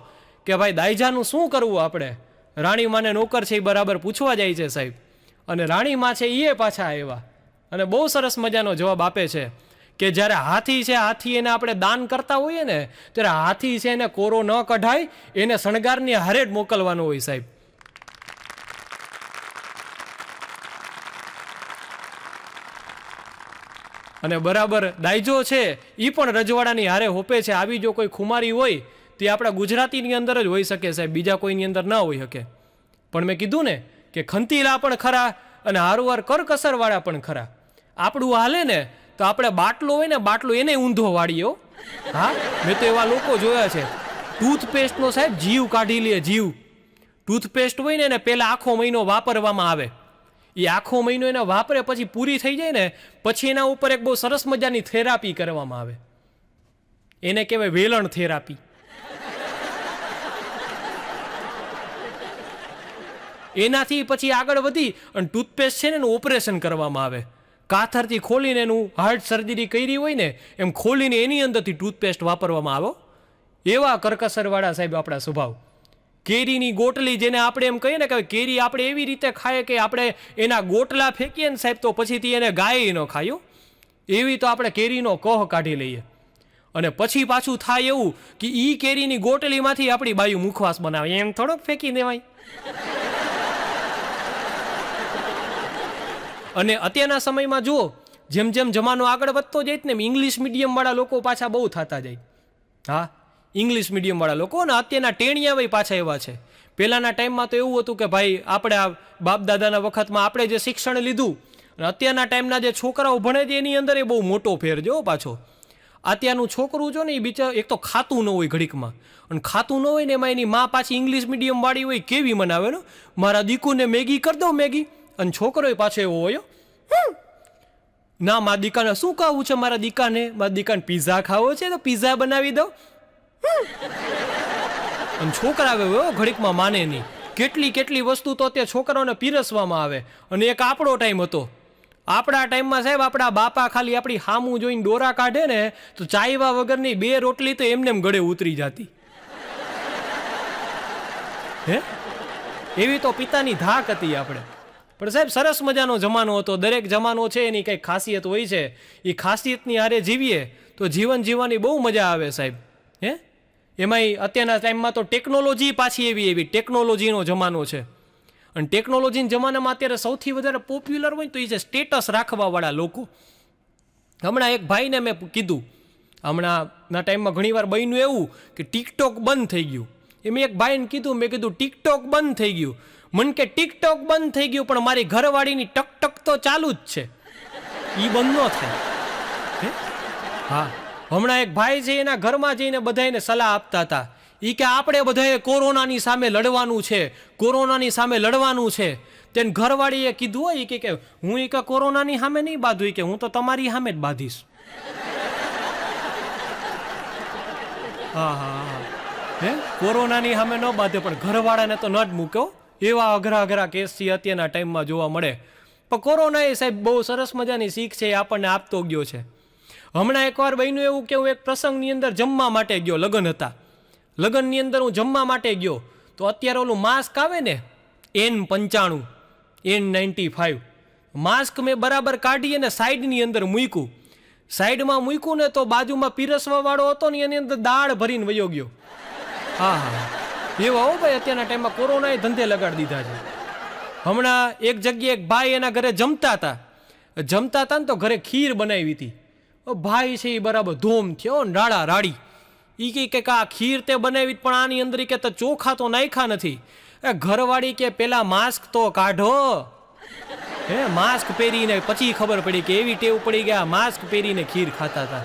કે ભાઈ દાયજાનું શું કરવું આપણે. રાણીમાને નોકર છે એ બરાબર પૂછવા જાય છે સાહેબ. અને રાણીમા છે એ પાછા આવ્યા અને બહુ સરસ મજાનો જવાબ આપે છે કે જ્યારે હાથી છે હાથી એને આપણે દાન કરતા હોઈએ ને ત્યારે હાથી છે એને કોરો ન કઢાય, એને શણગારની હારે જ મોકલવાનો હોય સાહેબ. અને બરાબર દાયજો છે એ પણ રજવાડાની હારે હોપે છે. આવી જો કોઈ ખુમારી હોય તે આપણા ગુજરાતીની અંદર જ હોઈ શકે સાહેબ, બીજા કોઈની અંદર ના હોઈ શકે. પણ મેં કીધું ને કે ખંતીલા પણ ખરા અને હારુવાર કરકસરવાળા પણ ખરા. આપણું હાલે ને તો આપણે બાટલો હોય ને બાટલો એને ઊંધો વાળીએ. હા, મેં તો એવા લોકો જોયા છે. ટૂથપેસ્ટનો સાહેબ જીવ કાઢી લે, જીવ. ટૂથપેસ્ટ હોય ને એને પહેલાં આખો મહિનો વાપરવામાં આવે. એ આખો મહિનો એને વાપરે પછી પૂરી થઈ જાય ને પછી એના ઉપર એક બહુ સરસ મજાની થેરાપી કરવામાં આવે. એને કહેવાય વેલણ થેરાપી. એનાથી પછી આગળ વધી અને ટૂથપેસ્ટ છે ને એનું ઓપરેશન કરવામાં આવે. કાથરથી ખોલીને એનું હાર્ટ સર્જરી કરી હોય ને એમ ખોલીને એની અંદરથી ટૂથપેસ્ટ વાપરવામાં આવે. એવા કરકસરવાળા સાહેબ આપણા સ્વભાવ. કેરીની ગોટલી જેને આપણે એમ કહીએ ને કે કેરી આપણે એવી રીતે ખાઈએ કે આપણે એના ગોટલા ફેંકીએ ને સાહેબ તો પછીથી એને ગાય ન ખાયો. એવી તો આપણે કેરીનો કોહ કાઢી લઈએ અને પછી પાછું થાય એવું કે ઈ કેરીની ગોટલીમાંથી આપણી બાયું મુખવાસ બનાવે. એમ થોડોક ફેંકી દેવાય. અને અત્યારના સમયમાં જુઓ જેમ જેમ જમાનો આગળ વધતો જાય ને ઇંગ્લિશ મીડિયમવાળા લોકો પાછા બહુ થતા જાય. હા, ઇંગ્લિશ મીડિયમવાળા લોકો અને અત્યારના ટેણિયા પાછા એવા છે. પહેલાંના ટાઈમમાં તો એવું હતું કે ભાઈ આપણે આ બાપ દાદાના વખતમાં આપણે જે શિક્ષણ લીધું અને અત્યારના ટાઈમના જે છોકરાઓ ભણે છે એની અંદર એ બહુ મોટો ફેર જો પાછો. અત્યારનું છોકરું જો ને એ બિચાર એક તો ખાતું ન હોય ઘડીકમાં અને ખાતું ન હોય ને એમાં એની માં પાછી ઇંગ્લિશ મીડિયમ વાળી હોય કેવી મનાવે ને મારા દીકુને મેગી કરી દો મેગી અને છોકરો પાછો એવો હોય ના મારા દીકાને શું ખાવું છે મારા દીકાને પીઝા ખાવો છે તો પીઝા બનાવી દો અને છોકરા આવે ઘડીકમાં માને નહીં. કેટલી વસ્તુ તો તે છોકરાઓને પીરસવામાં આવે. અને એક આપણો ટાઈમ હતો. આપણા ટાઈમમાં સાહેબ આપણા બાપા ખાલી આપણી હામું જોઈને ડોરા કાઢે ને તો ચાયવા વગરની 2 રોટલી તો એમને ગળે ઉતરી જતી. હે એવી તો પિતાની ધાક હતી આપણે. પણ સાહેબ સરસ મજાનો જમાનો હતો. દરેક જમાનો છે એની કંઈક ખાસિયત હોય છે. એ ખાસિયતની હારે જીવીએ તો જીવન જીવવાની બહુ મજા આવે સાહેબ. હે એમાંય અત્યારના ટાઈમમાં તો ટેકનોલોજી પાછી એવી ટેકનોલોજીનો જમાનો છે. અને ટેકનોલોજીના જમાનામાં અત્યારે સૌથી વધારે પોપ્યુલર હોય તો એ છે સ્ટેટસ રાખવાવાળા લોકો. હમણાં એક ભાઈને મેં કીધું હમણાંના ટાઈમમાં ઘણીવાર બન્યું એવું કે ટિકટોક બંધ થઈ ગયું. એ મેં એક ભાઈને કીધું ટિકટોક બંધ થઈ ગયું. મને કે ટિકટોક બંધ થઈ ગયું પણ મારી ઘરવાળીની ટક તો ચાલુ જ છે. એ બંધ ન થાય. હા, હમણાં એક ભાઈ છે એના ઘરમાં જઈને બધાને સલાહ આપતા હતા. એ કે આપણે બધાએ કોરોનાની સામે લડવાનું છે. તેને ઘરવાળીએ કીધું હોય કે હું એ કે કોરોનાની સામે નહીં બાંધું કે હું તો તમારી સામે જ બાંધીશ. હા હે કોરોનાની સામે ન બાંધે પણ ઘરવાળાને તો ન જ મૂક્યો. એવા અઘરા કેસથી અત્યારના ટાઈમમાં જોવા મળે. પણ કોરોના એ સાહેબ બહુ સરસ મજાની શીખ છે એ આપણને આપતો ગયો છે. હમણાં એકવાર બન્યું એવું કે હું એક પ્રસંગની અંદર જમવા માટે ગયો. લગ્ન હતા. લગ્નની અંદર હું જમવા માટે ગયો તો અત્યારે ઓલું માસ્ક આવે ને N95 N95 માસ્ક મેં બરાબર કાઢી અને સાઈડની અંદર મૂક્યું. સાઈડમાં મૂક્યું ને તો બાજુમાં પીરસવા વાળો હતો ને એની અંદર દાળ ભરીને વયો ગયો. હા એવા હો ભાઈ અત્યારના ટાઈમમાં કોરોનાએ ધંધે લગાડી દીધા છે. હમણાં એક જગ્યાએ એક ભાઈ એના ઘરે જમતા હતા ને તો ઘરે ખીર બનાવી હતી. ભાઈ છે એ બરાબર ધોમ થયો ને રાડી. એ કે આ ખીર તે બનાવી પણ આની અંદર કે ચોખા તો નાખ્યા નથી. ઘરવાળી કે પેલા માસ્ક તો કાઢો. હે માસ્ક પહેરીને પછી ખબર પડી કે એવી ટેવ પડી ગયા માસ્ક પહેરીને ખીર ખાતા હતા.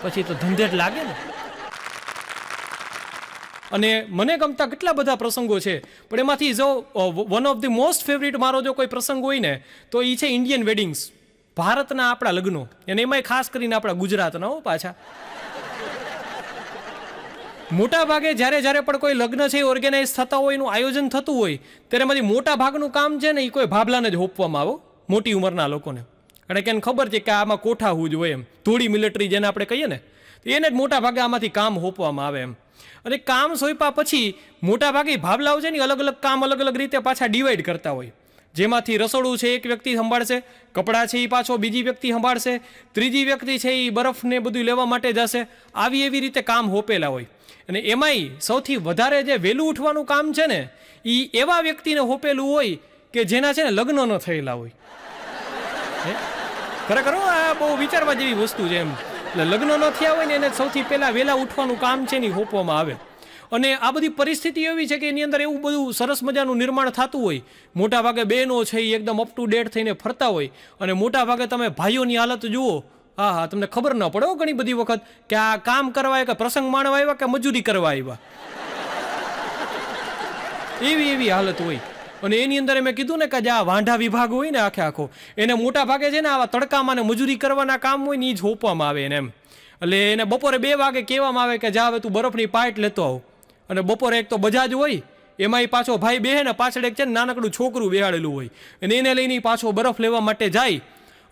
પછી તો ધંધે જ લાગે ને. અને મને ગમતા કેટલા બધા પ્રસંગો છે પણ એમાંથી જો one of the most favourite મારો જો કોઈ પ્રસંગ હોય ને તો એ છે ઇન્ડિયન વેડિંગ્સ. ભારતના આપણા લગ્નો અને એમાંય ખાસ કરીને આપણા ગુજરાતના હો પાછા. મોટા ભાગે જ્યારે પણ કોઈ લગ્ન છે ઓર્ગેનાઇઝ થતા હોય એનું આયોજન થતું હોય ત્યારે એમાંથી મોટા ભાગનું કામ છે ને એ કોઈ ભાભલાને જ હોપવામાં આવો મોટી ઉંમરના લોકોને. કારણ કે એને ખબર છે કે આમાં કોઠા હોવું જોઈએ એમ થોડી મિલિટરી જેને આપણે કહીએ ને એને જ મોટા ભાગે આમાંથી કામ હોપવામાં આવે એમ. અને કામ સોંપ્યા પછી મોટા ભાગે ભાભલાઓ છે ને અલગ અલગ કામ અલગ અલગ રીતે પાછા ડિવાઈડ કરતા હોય. જેમાંથી રસોડું છે એક વ્યક્તિ સંભાળશે, કપડાં છે એ પાછો બીજી વ્યક્તિ સંભાળશે, ત્રીજી વ્યક્તિ છે એ બરફને બધું લેવા માટે જશે. એવી રીતે કામ હોપેલા હોય. અને એમાંય સૌથી વધારે જે વહેલું ઉઠવાનું કામ છે ને એ એવા વ્યક્તિને હોપેલું હોય કે જેના છે ને લગ્ન ન થયેલા હોય. ખરેખર આ બહુ વિચારવા જેવી વસ્તુ છે એમ. એટલે લગ્ન ન થયા હોય ને એને સૌથી પહેલાં વહેલા ઉઠવાનું કામ છે ને હોપવામાં આવે. અને આ બધી પરિસ્થિતિ એવી છે કે એની અંદર એવું બધું સરસ મજાનું નિર્માણ થતું હોય. મોટા ભાગે બહેનો છે એ એકદમ અપ ટુ ડેટ થઈને ફરતા હોય અને મોટા ભાગે તમે ભાઈઓની હાલત જુઓ. હા તમને ખબર ન પડે ઘણી બધી વખત કે આ કામ કરવા આવ્યા કે પ્રસંગ માણવા આવ્યા કે મજૂરી કરવા આવ્યા. એવી હાલત હોય. અને એની અંદર મેં કીધું ને કે જે આ વાંઢા વિભાગ હોય ને આખો એને મોટા ભાગે છે ને આવા તડકામાં ને મજૂરી કરવાના કામ હોય ને એ જ હોપવામાં આવે એને એમ. એટલે એને બપોરે 2 વાગે કહેવામાં આવે કે જા હવે તું બરફની પાઇટ લેતો આવ. અને બપોરે એક તો બજાજ હોય એમાં પાછો ભાઈ બેહે ને પાછળ એક છે ને નાનકડું છોકરું બેહાડેલું હોય અને એને લઈને પાછો બરફ લેવા માટે જાય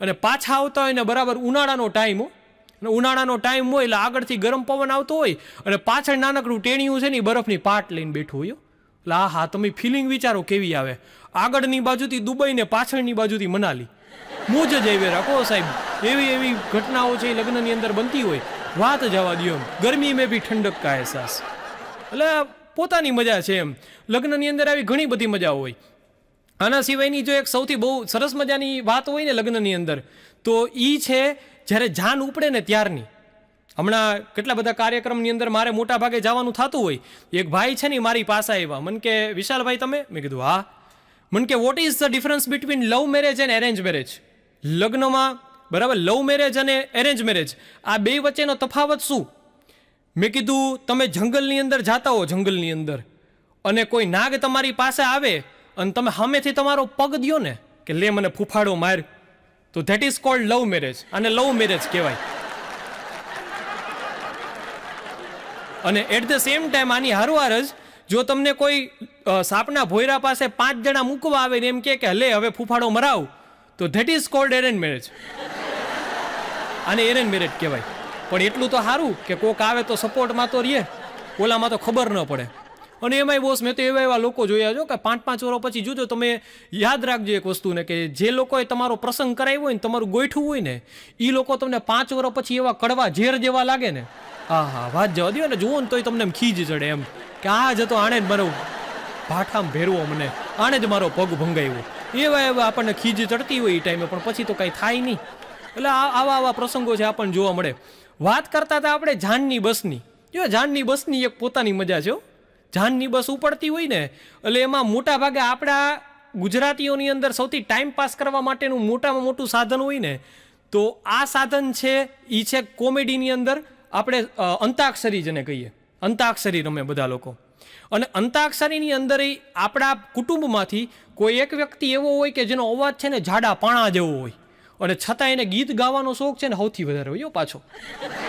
અને પાછા આવતા હોય ને બરાબર ઉનાળાનો ટાઈમ હોય અને ઉનાળાનો ટાઈમ હોય એટલે આગળથી ગરમ પવન આવતો હોય અને પાછળ નાનકડું ટેણિયું છે ને બરફની પાટ લઈને બેઠું હોય. એટલે હા તમે ફિલિંગ વિચારો કેવી આવે. આગળની બાજુથી દુબઈ ને પાછળની બાજુથી મનાલી. મોજ જ આવી રાખો સાહેબ. એવી ઘટનાઓ છે લગ્નની અંદર બનતી હોય, વાત જવા દો. એમ ગરમી મેં બી ઠંડક કા અહેસાસ. એટલે પોતાની મજા છે એમ. લગ્નની અંદર આવી ઘણી બધી મજા હોય. આના સિવાયની જો એક સૌથી બહુ સરસ મજાની વાત હોય ને લગ્નની અંદર, તો એ છે જ્યારે જાન ઉપડે ને ત્યારની. હમણાં કેટલા બધા કાર્યક્રમની અંદર મારે મોટા ભાગે જવાનું થતું હોય. એક ભાઈ છે ને મારી પાસે આવ્યા, મને કે વિશાલભાઈ તમે? મેં કીધું હા. મને કે what is the difference between love marriage and arrange marriage? લગ્નમાં બરાબર લવ મેરેજ અને એરેન્જ મેરેજ આ બે વચ્ચેનો તફાવત શું? મેં કીધું તમે જંગલની અંદર જાતા હો, જંગલની અંદર, અને કોઈ નાગ તમારી પાસે આવે અને તમે સામેથી તમારો પગ દ્યો ને કે લે મને ફૂફાડો માર, તો that is called love marriage. અને લવ મેરેજ કહેવાય. અને એટ ધ સેમ ટાઈમ આની હારવાર જ જો તમને કોઈ સાપના ભોયરા પાસે 5 જણા મૂકવા આવે ને એમ કે લે હવે ફૂફાડો મરાવ, તો that is called arrange marriage. આને એરેન્જ મેરેજ કહેવાય. પણ એટલું તો સારું કે કોક આવે તો સપોર્ટમાં તો રહીએ, ઓલામાં તો ખબર ન પડે. અને એમાંય બોસ મેં તો એવા લોકો જોયા છો કે 5-5 વર્ષ પછી જોજો તમે. યાદ રાખજો એક વસ્તુને કે જે લોકોએ તમારો પ્રસંગ કરાવ્યો હોય ને, તમારું ગોઠવું હોય ને, એ લોકો તમને 5 વર્ષ પછી એવા કડવા ઝેર જેવા લાગે ને, હા વાત જવા દો ને, જુઓ ને તોય તમને એમ ખીજ ચડે એમ કે આ જતો આણે જ મારો ભાઠામાં ભેરવો, મને આણે જ મારો પગ ભંગાવ્યો. એવા આપણને ખીજ ચડતી હોય એ ટાઈમે, પણ પછી તો કાંઈ થાય નહીં. એટલે આવા પ્રસંગો છે આપણને જોવા મળે. વાત કરતા હતા આપણે જાનની બસની. જો જાનની બસની એક પોતાની મજા છે. જાનની બસ ઉપડતી હોય ને એટલે એમાં મોટા ભાગે આપણા ગુજરાતીઓની અંદર સૌથી ટાઈમ પાસ કરવા માટેનું મોટામાં મોટું સાધન હોય ને, તો આ સાધન છે એ છે કોમેડીની અંદર આપણે અંતાક્ષરી જેને કહીએ. અંતાક્ષરી રમે બધા લોકો. અને અંતાક્ષરીની અંદર આપણા કુટુંબમાંથી કોઈ એક વ્યક્તિ એવો હોય કે જેનો અવાજ છે ને જાડા પાણા જેવો હોય, અને છતાં એને ગીત ગાવાનો શોખ છે ને સૌથી વધારે હોય પાછો.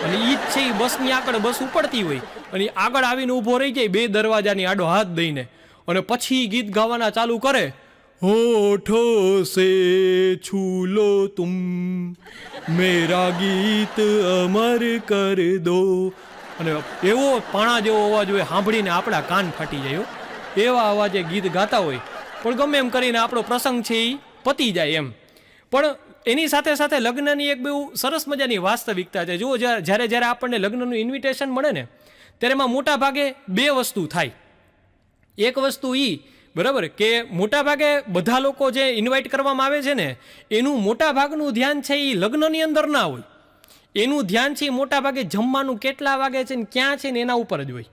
અને એ જ છે એ બસની આગળ બસ ઉપડતી હોય અને આગળ આવીને ઊભો રહી જાય 2 દરવાજાની આડો હાથ દઈને, અને પછી ગીત ગાવાના ચાલુ કરે. હોઠો સે છૂલો તુમ મેરા ગીત અમર કર દો. અને એવો પાણા જેવો અવાજ હોય, સાંભળીને આપણા કાન ફાટી જાય. એવા અવાજે ગીત ગાતા હોય. પણ ગમે એમ કરીને આપણો પ્રસંગ છે એ પતી જાય એમ. પણ એની સાથે સાથે લગ્નની એક બહુ સરસ મજાની વાસ્તવિકતા છે. જુઓ, જ્યારે આપણને લગ્નનું ઇન્વિટેશન મળે ને, ત્યારે એમાં મોટા ભાગે 2 વસ્તુ થાય. એક વસ્તુ બરાબર કે મોટા ભાગે બધા લોકો જે ઇન્વાઇટ કરવામાં આવે છે ને, એનું મોટા ભાગનું ધ્યાન છે એ લગ્નની અંદર ના હોય. એનું ધ્યાન છે મોટા ભાગે જમવાનું કેટલા વાગે છે ને ક્યાં છે ને એના ઉપર જ હોય.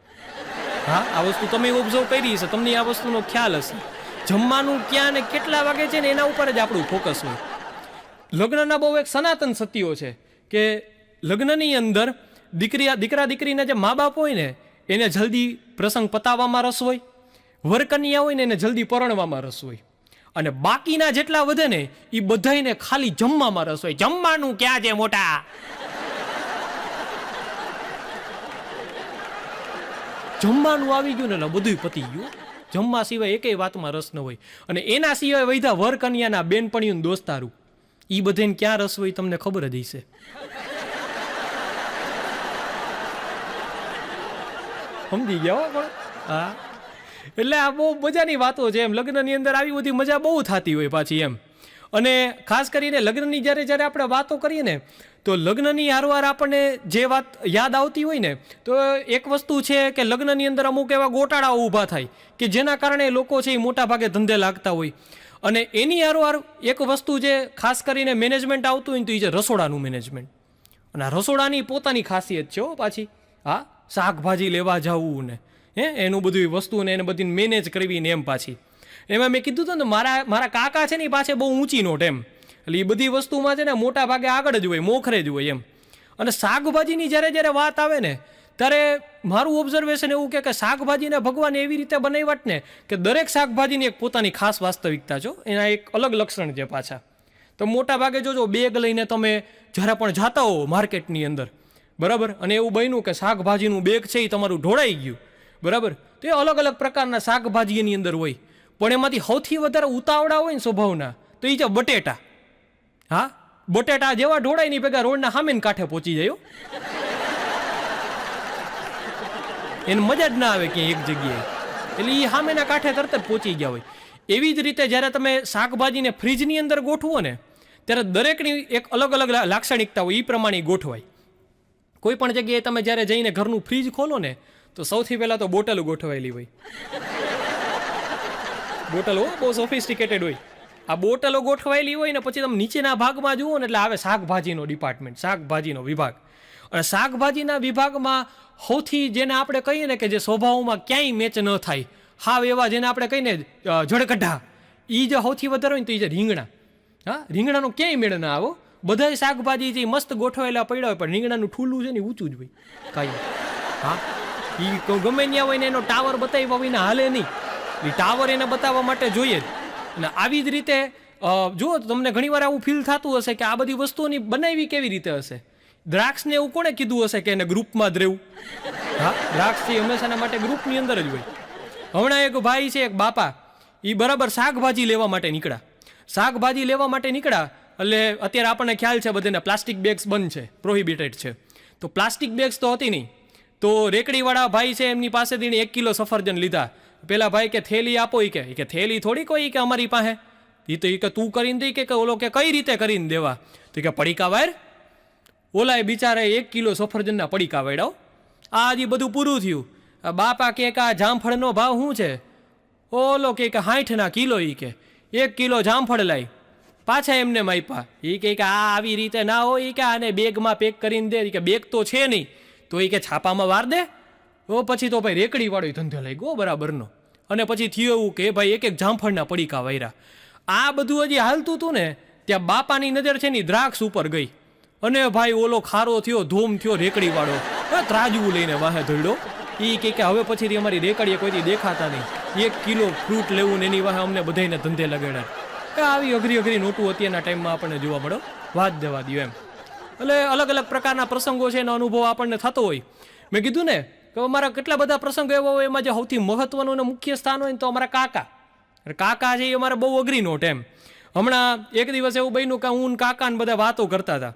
હા, આ વસ્તુ તમે ઓબ્ઝર્વ કરી હશે, તમને આ વસ્તુનો ખ્યાલ હશે. જમવાનું ક્યાં ને કેટલા વાગે છે ને એના ઉપર જ આપણું ફોકસ હોય. લગ્નના બહુ એક સનાતન સત્યો છે કે લગ્નની અંદર દીકરા દીકરીના જે મા બાપ હોય ને એને જલ્દી પ્રસંગ પતાવવામાં રસ હોય, વરકન્યા હોય ને એને જલ્દી પરણવામાં રસ હોય, અને બાકીના જેટલા વધે ને એ બધાને ખાલી જમવામાં રસ હોય. જમવાનું ક્યાં છે મોટા? જમવાનું આવી ગયું ને એટલે બધું પતી ગયું. જમવા સિવાય એકેય વાતમાં રસ ન હોય. અને એના સિવાય વૈધા વરકન્યાના બેનપણીઓનું દોસ્તારું, એ બધાને ક્યાં રસ હોય તમને ખબર જ હશે. સમજી ગયા પણ હા. એટલે આ બહુ મજાની વાતો છે એમ. લગ્નની અંદર આવી બધી મજા બહુ થતી હોય પાછી એમ. અને ખાસ કરીને લગ્નની જ્યારે આપણે વાતો કરીએ ને, તો લગ્નની હારવાર આપણને જે વાત યાદ આવતી હોય ને, તો એક વસ્તુ છે કે લગ્નની અંદર અમુક એવા ગોટાળાઓ ઊભા થાય કે જેના કારણે લોકો છે એ મોટા ભાગે ધંધે લાગતા હોય. અને એની હારવાર એક વસ્તુ જે ખાસ કરીને મેનેજમેન્ટ આવતું હોય ને, તો એ છે રસોડાનું મેનેજમેન્ટ. અને આ રસોડાની પોતાની ખાસિયત છે પાછી. હા, શાકભાજી લેવા જવું ને એનું બધું વસ્તુ ને એને બધી મેનેજ કરવી ને એમ. પાછી એમાં મેં કીધું હતું ને મારા કાકા છે ને એ પાસે બહુ ઊંચી નોટ એમ. એટલે એ બધી વસ્તુમાં છે ને મોટા ભાગે આગળ જ હોય, મોખરે જ હોય એમ. અને શાકભાજીની જ્યારે વાત આવે ને, ત્યારે મારું ઓબ્ઝર્વેશન એવું કે શાકભાજીને ભગવાન એવી રીતે બનાવ્યા ને કે દરેક શાકભાજીની એક પોતાની ખાસ વાસ્તવિકતા છે. એના એક અલગ લક્ષણ છે પાછા. તો મોટા ભાગે જોજો બેગ લઈને તમે જ્યારે પણ જાતા હો માર્કેટની અંદર, બરાબર, અને એવું બન્યું કે શાકભાજીનું બેગ છે એ તમારું ઢોળાઈ ગયું, બરાબર, તો એ અલગ અલગ પ્રકારના શાકભાજી એની અંદર હોય, પણ એમાંથી સૌથી વધારે ઉતાવળા હોય ને સ્વભાવના તો એ છે બટેટા. હા, બટેટા જેવા ઢોળાય ની ભેગા રોડના સામેને કાંઠે પહોંચી જાય. એને મજા જ ના આવે કે એક જગ્યાએ, એટલે એ સામેના કાંઠે તરત જ પહોંચી ગયા હોય. એવી જ રીતે જ્યારે તમે શાકભાજીને ફ્રીજની અંદર ગોઠવો ને ત્યારે દરેકની એક અલગ અલગ લાક્ષણિકતા હોય, એ પ્રમાણે ગોઠવાય. કોઈ પણ જગ્યાએ તમે જ્યારે જઈને ઘરનું ફ્રીજ ખોલો ને તો સૌથી પહેલાં તો બોટલ ગોઠવાયેલી હોય. બોટલો બહુ સોફિસ્ટિકેટેડ હોય. આ બોટલો ગોઠવાયેલી હોય ને પછી તમે નીચેના ભાગમાં જુઓ ને એટલે આવે શાકભાજીનો ડિપાર્ટમેન્ટ, શાકભાજીનો વિભાગ. અને શાકભાજીના વિભાગમાં સૌથી જેને આપણે કહીએ ને કે જે સ્વભાવમાં ક્યાંય મેચ ન થાય, હાવ એવા જેને આપણે કહીને જળકઢા, એ જે સૌથી વધારે હોય ને તો એ જે રીંગણા. હા, રીંગણાનો ક્યાંય મેળ ના આવો. બધા શાકભાજી જે મસ્ત ગોઠવાયેલા પડ્યા હોય પણ રીંગણાનું ઠૂલું છે ને ઊંચું જ હોય કાંઈ. હા, એ ગમે ત્યાં હોય ને એનો ટાવર બતાવ્યા હોય ને હાલે નહીં, એ ટાવર એને બતાવવા માટે જોઈએ જ. અને આવી જ રીતે જુઓ તમને ઘણીવાર આવું ફીલ થતું હશે કે આ બધી વસ્તુઓની બનાવી કેવી રીતે હશે. દ્રાક્ષને એવું કોણે કીધું હશે કે એને ગ્રુપમાં જ રહેવું? હા, દ્રાક્ષ છે હંમેશાના માટે ગ્રુપની અંદર જ હોય. હમણાં એક ભાઈ છે, એક બાપા, એ બરાબર શાકભાજી લેવા માટે નીકળ્યા. શાકભાજી લેવા માટે નીકળ્યા એટલે અત્યારે આપણને ખ્યાલ છે બધાને પ્લાસ્ટિક બેગ્સ બંધ છે, પ્રોહિબિટેડ છે. તો પ્લાસ્ટિક બેગ્સ તો હતી નહીં, તો રેકડીવાળા ભાઈ છે એમની પાસેથી 1 કિલો સફરજન લીધા. પેલા ભાઈ કે થેલી આપો, એ કે થેલી થોડી કોઈ કે અમારી પાસે, એ તો એ કે તું કરીને દઈ કે ઓલો કે કઈ રીતે કરીને દેવા, તો કે પડીકા વાયર. ઓલાએ બિચારે 1 કિલો સફરજનના પડીકા વાળ્યા. આ હજી બધું પૂરું થયું. બાપા કે આ જામફળનો ભાવ શું છે? ઓલો કે 60 કિલો. એ કે 1 કિલો જામફળ લાવી, પાછા એમને માપ્યા. એ કે આ આવી રીતે ના હોય, કે આને બેગમાં પેક કરીને દે. કે બેગ તો છે નહીં, તો એ કે છાપામાં વાર દે. તો પછી તો ભાઈ રેકડી વાળો ધંધો લઈ ગયો બરાબરનો. અને પછી થયું એવું કે ભાઈ એક જામફળના પડીકા વાયરા. આ બધું હજી હાલતું હતું ને ત્યાં બાપાની નજર છે ને દ્રાક્ષ ઉપર ગઈ. અને ભાઈ ઓલો ખારો થયો, ધૂમ થયો રેકડી વાળો, ત્રાજવું લઈને વાહે ધોડ્યો. એ કે હવે પછીથી અમારી રેકડીએ કોઈથી દેખાતા નહીં. 1 કિલો ફ્રૂટ લેવું ને એની વાહે અમને બધાને ધંધે લગાડ્યા. આવી અઘરી અઘરી નોટું અત્યારના ટાઈમમાં આપણને જોવા મળ્યો. વાત દેવા દો એમ. એટલે અલગ અલગ પ્રકારના પ્રસંગો છે એનો અનુભવ આપણને થતો હોય. મેં કીધું ને કે અમારા કેટલા બધા પ્રસંગો એવા હોય એમાં જે સૌથી મહત્વનું અને મુખ્ય સ્થાન હોય ને તો અમારા કાકા છે એ અમારે બહુ અઘરી નોટ એમ. હમણાં એક દિવસ એવું બન્યું કે હું કાકાને બધા વાતો કરતા હતા.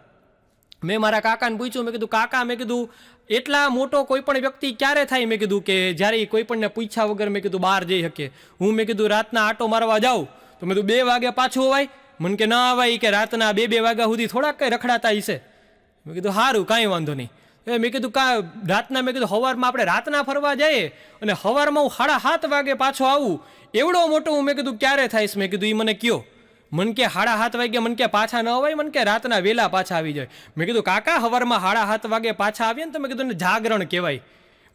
મેં મારા કાકાને પૂછ્યું, મેં કીધું કાકા, મેં કીધું એટલા મોટો કોઈ પણ વ્યક્તિ ક્યારે થાય? મેં કીધું કે જ્યારે કોઈ પણને પૂછ્યા વગર મેં કીધું બહાર જઈ શકે. હું મેં કીધું રાતના આટો મારવા જાઉં તો મેં કીધું 2 વાગે પાછું અવાય? મને કે ના અવાય, કે રાતના 2 વાગ્યા સુધી થોડાક કંઈ રખડાતા હશે. મેં કીધું સારું, કાંઈ વાંધો નહીં. મેં કીધું રાતના, મેં કીધું સવારમાં આપણે રાતના ફરવા જઈએ અને સવારમાં હું 7:30 વાગે પાછો આવું, એવડો મોટો હું મેં કીધું ક્યારે થાયશ? મેં કીધું એ મને કયો. મન કે 7:30 વાગે મન કે પાછા ન અવાય, મન કે રાતના વહેલા પાછા આવી જાય. મેં કીધું કાકા સવારમાં 7:30 વાગે પાછા આવીએ ને તો મેં કીધું ને જાગરણ કહેવાય.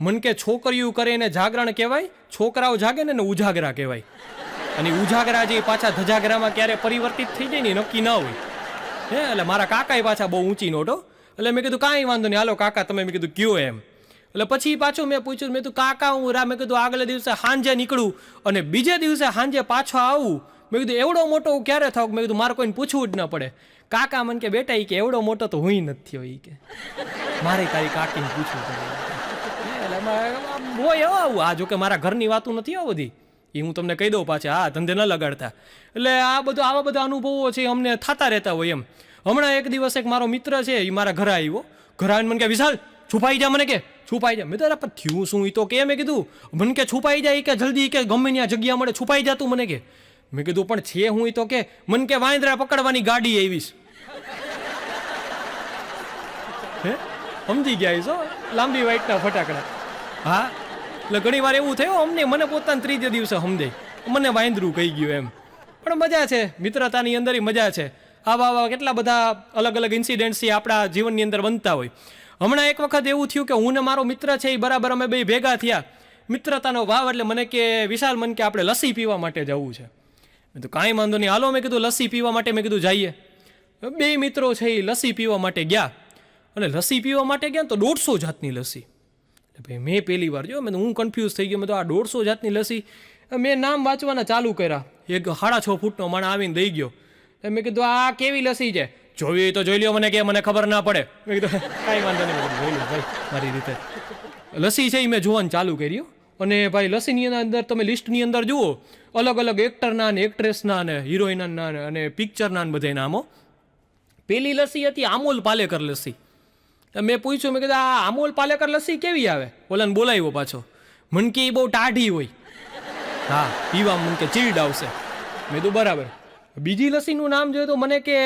મન કે છોકરીઓ કરે એને જાગરણ કહેવાય, છોકરાઓ જાગે ને ઉજાગરા કહેવાય. અને ઉજાગરા જે પાછા ધજાગરામાં ક્યારે પરિવર્તિત થઈ જાય ને નક્કી ન હોય. એટલે મારા કાકાએ પાછા બહુ ઊંચી નોટો. એટલે મેં કીધું કાંઈ વાંધો નહીં, હાલો કાકા તમે મેં કીધું કયો એમ. એટલે પછી પાછું મેં પૂછ્યું, મેં કીધું કાકા હું મેં કીધું આગલે દિવસે સાંજે નીકળું અને બીજે દિવસે સાંજે પાછો આવું. મેં કીધું એવડો મોટો હું ક્યારે થાવ? મેં કીધું મારે કોઈને પૂછવું જ ન પડે. કાકા મને કે બેટા, કે એવડો મોટો તો હું નથી થયો. એ કે મારે તારી કાકીને પૂછવું પડે. એટલે હોય આવું. આ જો કે મારા ઘરની વાતો નથી આ બધી, એ હું તમને કહી દઉં પાછા, હા ધંધે ન લગાડતા. એટલે આવા બધા અનુભવો છે અમને થતા રહેતા હોય એમ. હમણાં એક દિવસ એક મારો મિત્ર છે, એ મારા ઘરે આવ્યો. ઘરે આવીને મને કે વિશાલ છુપાઈ જા, મને કે છુપાઈ જા. મેં તો થયું શું? એ તો કે મેં કીધું મને કે છુપાઈ જાય, કે જલ્દી કે ગમે ત્યાં જગ્યા મળે છુપાઈ જા તું મને કે. મેં કીધું પણ છે હું? તો કે મને કે વાંદરા પકડવાની ગાડી આવીશ. હે સમજી ગયા છો? લાંબી વાઈટના ફટાકડા. હા, એટલે ઘણી વાર એવું થયું અમને, મને પોતાના 3 દિવસે સમજે મને વાંદરું કહી ગયું એમ. પણ મજા છે, મિત્રતાની અંદર મજા છે. આવા કેટલા બધા અલગ અલગ ઇન્સિડન્ટ્સ આપણા જીવનની અંદર બનતા હોય. હમણાં એક વખત એવું થયું કે હું ને મારો મિત્ર છે એ બરાબર અમે બે ભેગા થયા. મિત્રતાનો ભાવ એટલે મને કે વિશાલ, મને કે આપણે લસ્સી પીવા માટે જવું છે. મેં તો કાંઈ વાંધો નહીં, હાલો મેં કીધું લસ્સી પીવા માટે મેં કીધું જઈએ. 2 મિત્રો છે એ લસ્સી પીવા માટે ગયા. અને લસ્સી પીવા માટે ગયા તો 150 જાતની લસ્સી. ભાઈ મેં પહેલી વાર જો, હું કન્ફ્યુઝ થઈ ગયો. મેં તો આ 150 જાતની લસ્સી, મેં નામ વાંચવાના ચાલુ કર્યા. એક 6.5 ફૂટનો માણસ આવીને દઈ ગયો. મેં કીધું આ કેવી લસ્સી છે? જોવી તો જોઈ લ્યો. મને કે મને ખબર ના પડે. મેં કીધું કાંઈ વાંધો નહીં, જોઈ લો ભાઈ મારી રીતે. લસ્સી છે એ મેં જોવાનું ચાલુ કર્યું. અને ભાઈ લસ્સીની અંદર તમે લિસ્ટની અંદર જુઓ અલગ અલગ એક્ટરના ને એક્ટ્રેસના ને હિરોઈનના અને પિક્ચરના ને બધા નામો. પેલી લસ્સી હતી આમોલ પાલેકર લસ્સી. મેં પૂછ્યું, મેં કીધું આ આમોલ પાલેકર લસ્સી કેવી આવે? ઓલાને બોલાવ્યો પાછો. મને કે બહુ ટાઢી હોય, હા પીવા મને કે ચીડ આવશે. મેં કીધું બરાબર. બીજી લસ્સીનું નામ જોયું તો મને કે,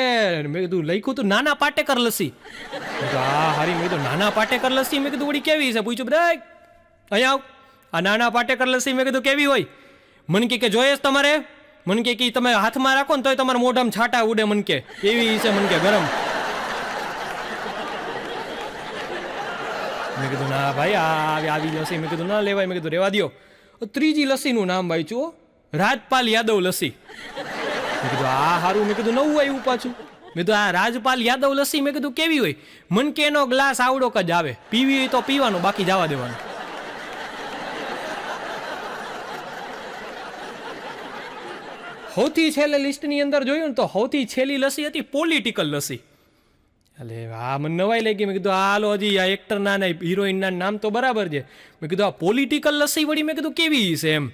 મેં કીધું લખ્યું તું નાના પાટેકર લસ્સી. હા હારી. મેં કીધું નાના પાટેકર લસ્સી, મેં કીધું વળી કેવી છે? પૂછ્યું બધા અહીંયા આવ, આ નાના પાટેકર લસ્સી મેં કીધું કેવી હોય? મને કે જોઈએ તમારે? મને કે તમે હાથમાં રાખો ને તોય તમારા મોઢામાં છાંટા ઉડે. મને કે એવી છે, મને કે ગરમ. મેં કીધું ના ભાઈ આવી લસ્સી મેં કીધું ના લેવાય. મેં કીધું રેવા દો. ત્રીજી લસ્સીનું નામ ભાઈ જુઓ, રાજપાલ યાદવ લસ્સી. મેં કીધું આ સારું. મેં કીધું નવું આવ્યું પાછું. મેં કીધું આ રાજપાલ યાદવ લસ્સી મેં કીધું કેવી હોય? મન કે એનો ગ્લાસ આવડોક જ આવે, પીવી હોય તો પીવાનું, બાકી જવા દેવાનું. સૌથી છેલ્લે લિસ્ટની અંદર જોયું ને તો સૌથી છેલ્લી લસ્સી હતી પોલિટિકલ લસ્સી. એટલે આ મને નવાઈ લાગી. મેં કીધું હાલો હજી આ એક્ટરના ને હિરોઈનના નામ તો બરાબર છે. મેં કીધું આ પોલિટિકલ લસ્સી વળી મેં કીધું કેવી છે એમ.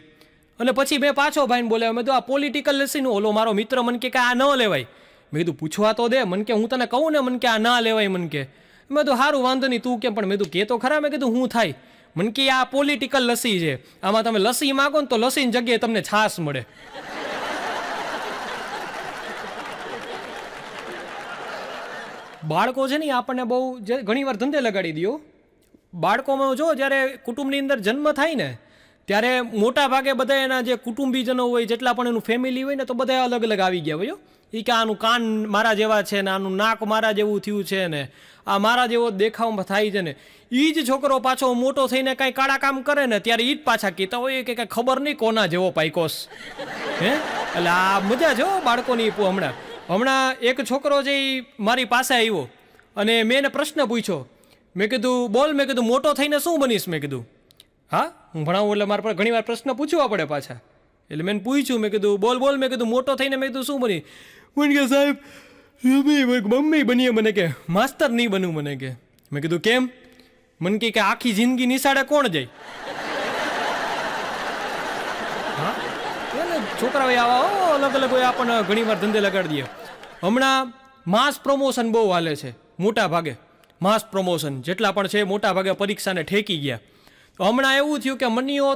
અને પછી મેં પાછો ભાઈને બોલાવ્યો. મેં કીધું આ પોલિટિકલ લસ્સીનું ઓલો મારો મિત્ર મને કે આ ન લેવાય. મેં કીધું પૂછવા તો દે. મને કે હું તને કહું ને, મને કે આ ના લેવાય. મને કે મેં કીધું સારું વાંધો નહીં તું કેમ, પણ મેં કીધું કે તો ખરા. મેં કીધું હું થાય? મને કે આ પોલિટિકલ લસ્સી છે, આમાં તમે લસ્સી માગો ને તો લસ્સીની જગ્યાએ તમને છાશ મળે. બાળકો છે ને આપણને બહુ ઘણી વાર ધંધે લગાડી દો. બાળકોમાં જો જ્યારે કુટુંબની અંદર જન્મ થાય ને ત્યારે મોટા ભાગે બધા એના જે કુટુંબીજનો હોય, જેટલા પણ એનું ફેમિલી હોય ને, તો બધા અલગ અલગ આવી ગયા હોય. એ કે આનું કાન મારા જેવા છે ને, આનું નાક મારા જેવું થયું છે ને, આ મારા જેવો દેખાવમાં થાય છે ને. એ જ છોકરો પાછો મોટો થઈને કાંઈ કાળા કામ કરે ને ત્યારે એ જ પાછા કહેતા હોય કે કાંઈ ખબર નહીં કોના જેવો પાઈકોસ. હે એટલે આ મજા છે બાળકોની. હમણાં એક છોકરો છે એ મારી પાસે આવ્યો અને મેં એને પ્રશ્ન પૂછ્યો. મેં કીધું બોલ. મેં કીધું મોટો થઈને શું બનીશ? મેં કીધું હા હું ભણાવું એટલે મારે ઘણી વાર પ્રશ્ન પૂછવા પડે પાછા. એટલે મેં પૂછ્યું, મેં કીધું બોલ બોલ. મેં કીધું મોટો થઈને મેં કીધું શું બની? મને કે સાહેબ મમ્મી બનીએ. મને કે માસ્તર નહીં બનવું. મને કે મેં કીધું કેમ? મને કે આખી જિંદગી નિશાળે કોણ જાય? હા છોકરાઓ આવા અલગ અલગ હોય, આપણને ઘણી વાર ધંધે લગાડી દે. હમણાં માસ પ્રમોશન બહુ હાલે છે. મોટા ભાગે માસ પ્રમોશન જેટલા પણ છે મોટા ભાગે પરીક્ષાને ઠેકી ગયા. તો હમણાં એવું થયું કે મનિયો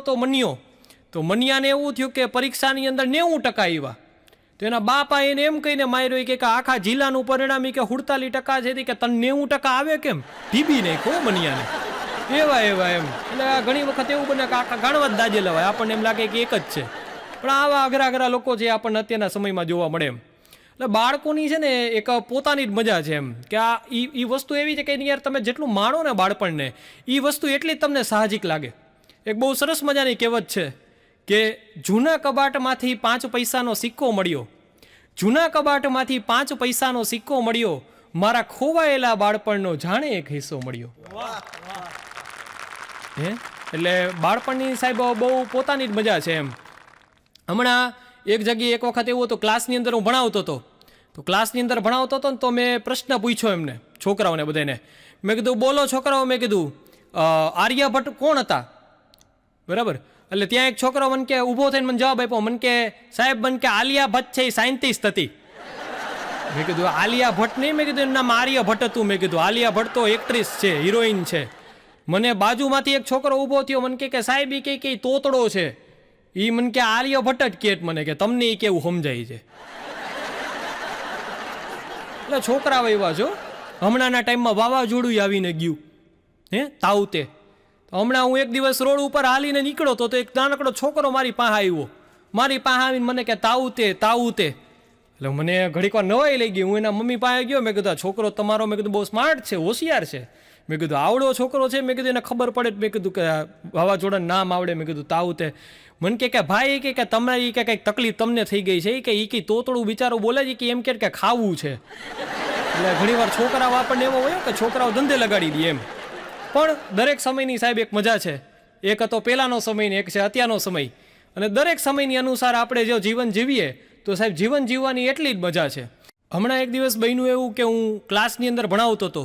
તો મનિયાને એવું થયું કે પરીક્ષાની અંદર 90% આવ્યા. તો એના બાપા એને એમ કહીને માર્યો કે આખા જિલ્લાનું પરિણામ કે 48% છે કે તને 90% આવે કેમ? ટીબી નાખો મનિયાને. એવા એમ. એટલે ઘણી વખત એવું બને કે આખા ગાણવા જ દાજે લેવાય. આપણને એમ લાગે કે એક જ છે, પણ આવા અઘરા લોકો છે આપણને અત્યારના સમયમાં જોવા મળે એમ. એટલે બાળકોની છે ને એક પોતાની જ મજા છે એમ કે આ એ વસ્તુ એવી છે કે યાર તમે જેટલું માણો ને બાળપણને, એ વસ્તુ એટલી જ તમને સાહજિક લાગે. એક બહુ સરસ મજાની કહેવત છે કે જૂના કબાટમાંથી 5 પૈસાનો સિક્કો મળ્યો, જૂના કબાટમાંથી 5 પૈસાનો સિક્કો મળ્યો, મારા ખોવાયેલા બાળપણનો જાણે એક હિસ્સો મળ્યો. હે એટલે બાળપણની સાહેબ બહુ પોતાની જ મજા છે એમ. હમણાં એક જગ્યાએ એક વખત એવું હતું, ક્લાસની અંદર હું ભણાવતો હતો. તો ક્લાસની અંદર ભણાવતો હતો ને તો મેં પ્રશ્ન પૂછ્યો એમને, છોકરાઓને બધાને. મેં કીધું બોલો છોકરાઓ, મેં કીધું આર્યભટ્ટ કોણ હતા? બરાબર. એટલે ત્યાં એક છોકરો મને કે ઊભો થઈને મને જવાબ આપ્યો. મને કે સાહેબ મને કે આલિયા ભટ્ટ છે એ સાયન્ટિસ્ટ હતી. મેં કીધું આલિયા ભટ્ટ નહીં. મેં કીધું એનું નામ આર્યભટ્ટ હતું. મેં કીધું આલિયા ભટ્ટ તો એક્ટ્રેસ છે, હિરોઈન છે. મને બાજુમાંથી એક છોકરો ઊભો થયો. મને કે સાહેબ એ કે તોતડો છે. એ મને કે આર્યભટ્ટ જ કે મને કે તમને એ કેવું સમજાય છે. એટલે છોકરાઓ એવા છો. હમણાંના ટાઈમમાં વાવાઝોડું આવીને ગયું તાવતે. હમણાં હું એક દિવસ રોડ ઉપર હાલીને નીકળ્યો તો એક નાનકડો છોકરો મારી પાસે આવ્યો. મારી પાસે આવીને મને કે તાવતે. એટલે મને ઘડીક વાર નવાઈ લઈ ગઈ. હું એના મમ્મી પાસે ગયો. મેં કીધું આ છોકરો તમારો મેં કીધું બહુ સ્માર્ટ છે, હોશિયાર છે. મેં કીધું આવડો છોકરો છે. મેં કીધું એને ખબર પડે. મેં કીધું કે વાવાઝોડાનું નામ આવડે. મેં કીધું તાવતે. મને કે ભાઈ કે તમારી કે કંઈક તકલીફ તમને થઈ ગઈ છે કે એ કંઈ તોતડું બિચારો બોલે છે કે એમ કે ખાવું છે. એટલે ઘણી વાર છોકરાઓ આપણને એવો હોય કે છોકરાઓ ધંધે લગાડી દે એમ. પણ દરેક સમયની સાહેબ એક મજા છે. એક હતો પહેલાનો સમય ને એક છે અત્યારનો સમય. અને દરેક સમયની અનુસાર આપણે જો જીવન જીવીએ તો સાહેબ જીવન જીવવાની એટલી જ મજા છે. હમણાં એક દિવસ બન્યું એવું કે હું ક્લાસની અંદર ભણાવતો હતો.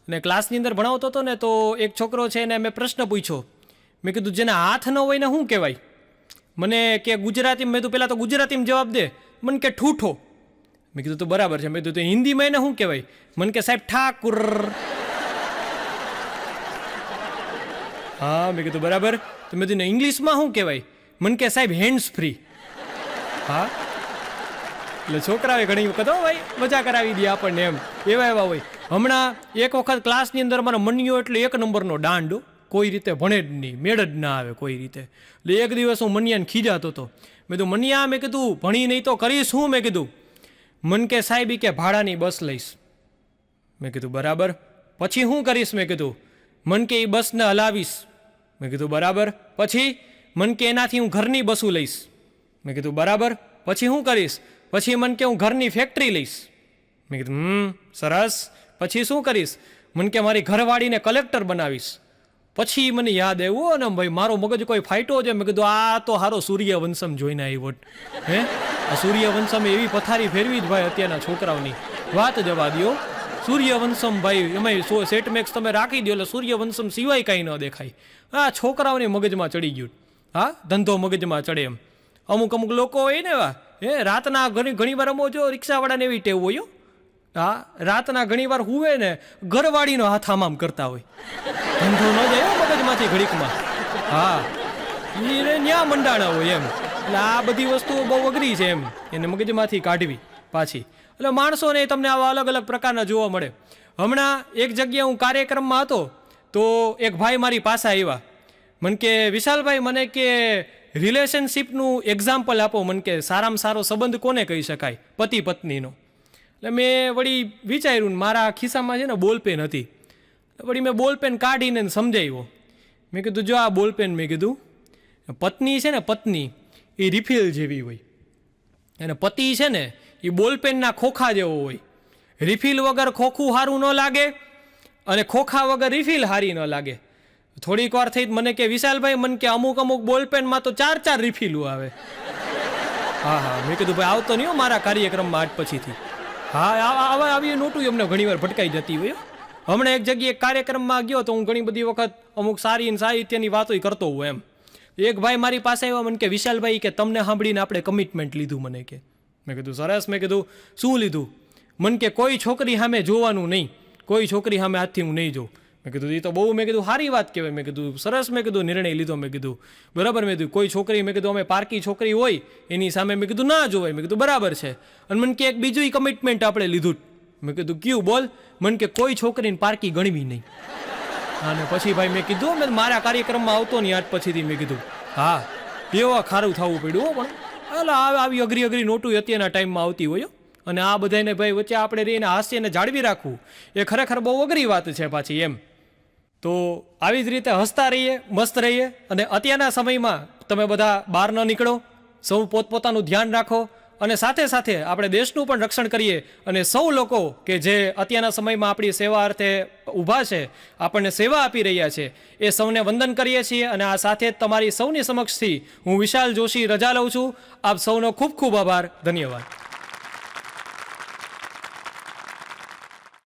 અને ક્લાસની અંદર ભણાવતો હતો ને તો એક છોકરો છે એને મેં પ્રશ્ન પૂછ્યો. મેં કીધું જેના હાથ ન હોય ને શું કહેવાય? મને કે ગુજરાતીમાં, મેં તો પહેલાં તો ગુજરાતીમાં જવાબ દે. મને કે ઠૂઠો. મેં કીધું તો બરાબર છે. મેં કીધું તો હિન્દીમાં એને શું કહેવાય? મને કે સાહેબ ઠાકુર. હા, મેં કીધું બરાબર. તો મેં કીધું ઇંગ્લિશમાં શું કહેવાય? મને કે સાહેબ હેન્ડ્સ ફ્રી. હા, એટલે છોકરાએ ઘણી વખત ભાઈ મજા કરાવી દે આપણને એમ, એવા હોય. હમણાં એક વખત ક્લાસની અંદર મારો મનિયો એટલે 1 નંબરનો દાંડો, કોઈ રીતે ભણે જ નહીં, મેળ જ ના આવે કોઈ રીતે. એટલે એક દિવસ હું મનિયાને ખીજાતો હતો. મેં કીધું મનિયા, મેં કીધું ભણી નહીં તો કરીશ શું? મેં કીધું. મન કે સાહેબ કે ભાડાની બસ લઈશ. મેં કીધું બરાબર. પછી શું કરીશ? મેં કીધું. મન કે એ બસને હલાવીશ. મેં કીધું બરાબર. પછી મન કે એનાથી હું ઘરની બસો લઈશ. મેં કીધું બરાબર. પછી શું કરીશ? પછી મન કે હું ઘરની ફેક્ટરી લઈશ. મેં કીધું સરસ. પછી શું કરીશ? મન કે મારી ઘરવાળીને કલેક્ટર બનાવીશ. પછી મને યાદ આવ્યું ને ભાઈ મારો મગજ કોઈ ફાઇટો છે. મેં કીધું આ તો હારો સૂર્યવંશમ જોઈને આવ્યો. હે, આ સૂર્યવંશમ એવી પથારી ફેરવી જ ભાઈ અત્યારના છોકરાઓની વાત જવા દો. સૂર્યવંશમ ભાઈ એમાં સેટમેક્સ તમે રાખી દો એટલે સૂર્યવંશમ સિવાય કાંઈ ન દેખાય. આ છોકરાઓને મગજમાં ચડી ગયું. હા, ધંધો મગજમાં ચડે એમ. અમુક લોકો હોય ને એવા, રાતના ઘણી વાર અમો જો રિક્ષાવાળાને એવી ટેવ હોય. હા, રાતના ઘણી વાર હુવે ને ઘરવાળીનો હાથ આમ કરતા હોય. ધંધો ન જાય મગજમાંથી ઘડીકમાં. હા, એ ન્યા મંડાણા હોય એમ. એટલે આ બધી વસ્તુઓ બહુ અઘરી છે એમ, એને મગજમાંથી કાઢવી પાછી. એટલે માણસોને તમને આવા અલગ અલગ પ્રકારના જોવા મળે. હમણાં એક જગ્યાએ હું કાર્યક્રમમાં હતો તો એક ભાઈ મારી પાસે આવ્યા. મને કે વિશાલભાઈ, મને કે રિલેશનશીપનું એક્ઝામ્પલ આપો. મને કે સારામાં સારો સંબંધ કોને કહી શકાય? પતિ પત્નીનો. એટલે મેં વળી વિચાર્યું, મારા ખિસ્સામાં છે ને બોલપેન હતી. વળી મેં બોલપેન કાઢીને સમજાવ્યો. મેં કીધું જો આ બોલપેન, મેં કીધું પત્ની છે ને, પત્ની એ રિફિલ જેવી હોય અને પતિ છે ને એ બોલપેનના ખોખા જેવો હોય. રિફિલ વગર ખોખું સારું ન લાગે અને ખોખા વગર રિફિલ સારી ન લાગે. થોડીક વાર થઈ મને કે વિશાલભાઈ, મને કે અમુક બોલપેનમાં તો 4 રિફિલો આવે. હા, મેં કીધું ભાઈ આવતો નહીં મારા કાર્યક્રમમાં આજ પછીથી. હા, આવી નોટું અમને ઘણી વાર ભટકાઈ જતી હોય. હમણાં એક જગ્યાએ કાર્યક્રમમાં ગયો તો હું ઘણી બધી વખત અમુક સારી સાહિત્યની વાતો કરતો હોય એમ. એક ભાઈ મારી પાસે આવ્યા. મને કે વિશાલભાઈ કે તમને સાંભળીને આપણે કમિટમેન્ટ લીધું. મને કે, મેં કીધું સરસ. મેં કીધું શું લીધું? મને કે કોઈ છોકરી સામે જોવાનું નહીં, કોઈ છોકરી સામે હાથથી હું નહીં જોઉં. મેં કીધું એ તો બહુ, મેં કીધું સારી વાત કહેવાય. મેં કીધું સરસ. મેં કીધું નિર્ણય લીધો. મેં કીધું બરાબર. મેં કીધું કોઈ છોકરી, મેં કીધું અમે પારકી છોકરી હોય એની સામે, મેં કીધું ના જોવાય. મેં કીધું બરાબર છે. અને મને કે એક બીજું કમિટમેન્ટ આપણે લીધું. મેં કીધું કયું? બોલ. મને કે કોઈ છોકરીને પારકી ગણવી નહીં. અને પછી ભાઈ મેં કીધું મેં મારા કાર્યક્રમમાં આવતો નહીં આજ પછીથી. મેં કીધું હા, એવા ખારું થવું પડ્યું પણ એટલે આવી અઘરી નોટું અત્યારના ટાઈમમાં આવતી હોય. અને આ બધાને ભાઈ વચ્ચે આપણે રહીને હાસ્યને જાળવી રાખવું એ ખરેખર બહુ અઘરી વાત છે પાછી એમ. તો આવી જ રીતે હસતા રહીએ, મસ્ત રહીએ. અને અત્યારના સમયમાં તમે બધા બહાર ન નીકળો, સૌ પોતપોતાનું ધ્યાન રાખો અને સાથે સાથે આપણે દેશનું પણ રક્ષણ કરીએ. અને સૌ લોકો કે જે અત્યારના સમયમાં આપણી સેવા અર્થે ઊભા છે, આપણને સેવા આપી રહ્યા છે, એ સૌને વંદન કરીએ છીએ. અને આ સાથે જ તમારી સૌની સમક્ષથી હું વિશાલ જોશી રજા લઉં છું. આપ સૌનો ખૂબ ખૂબ આભાર. ધન્યવાદ.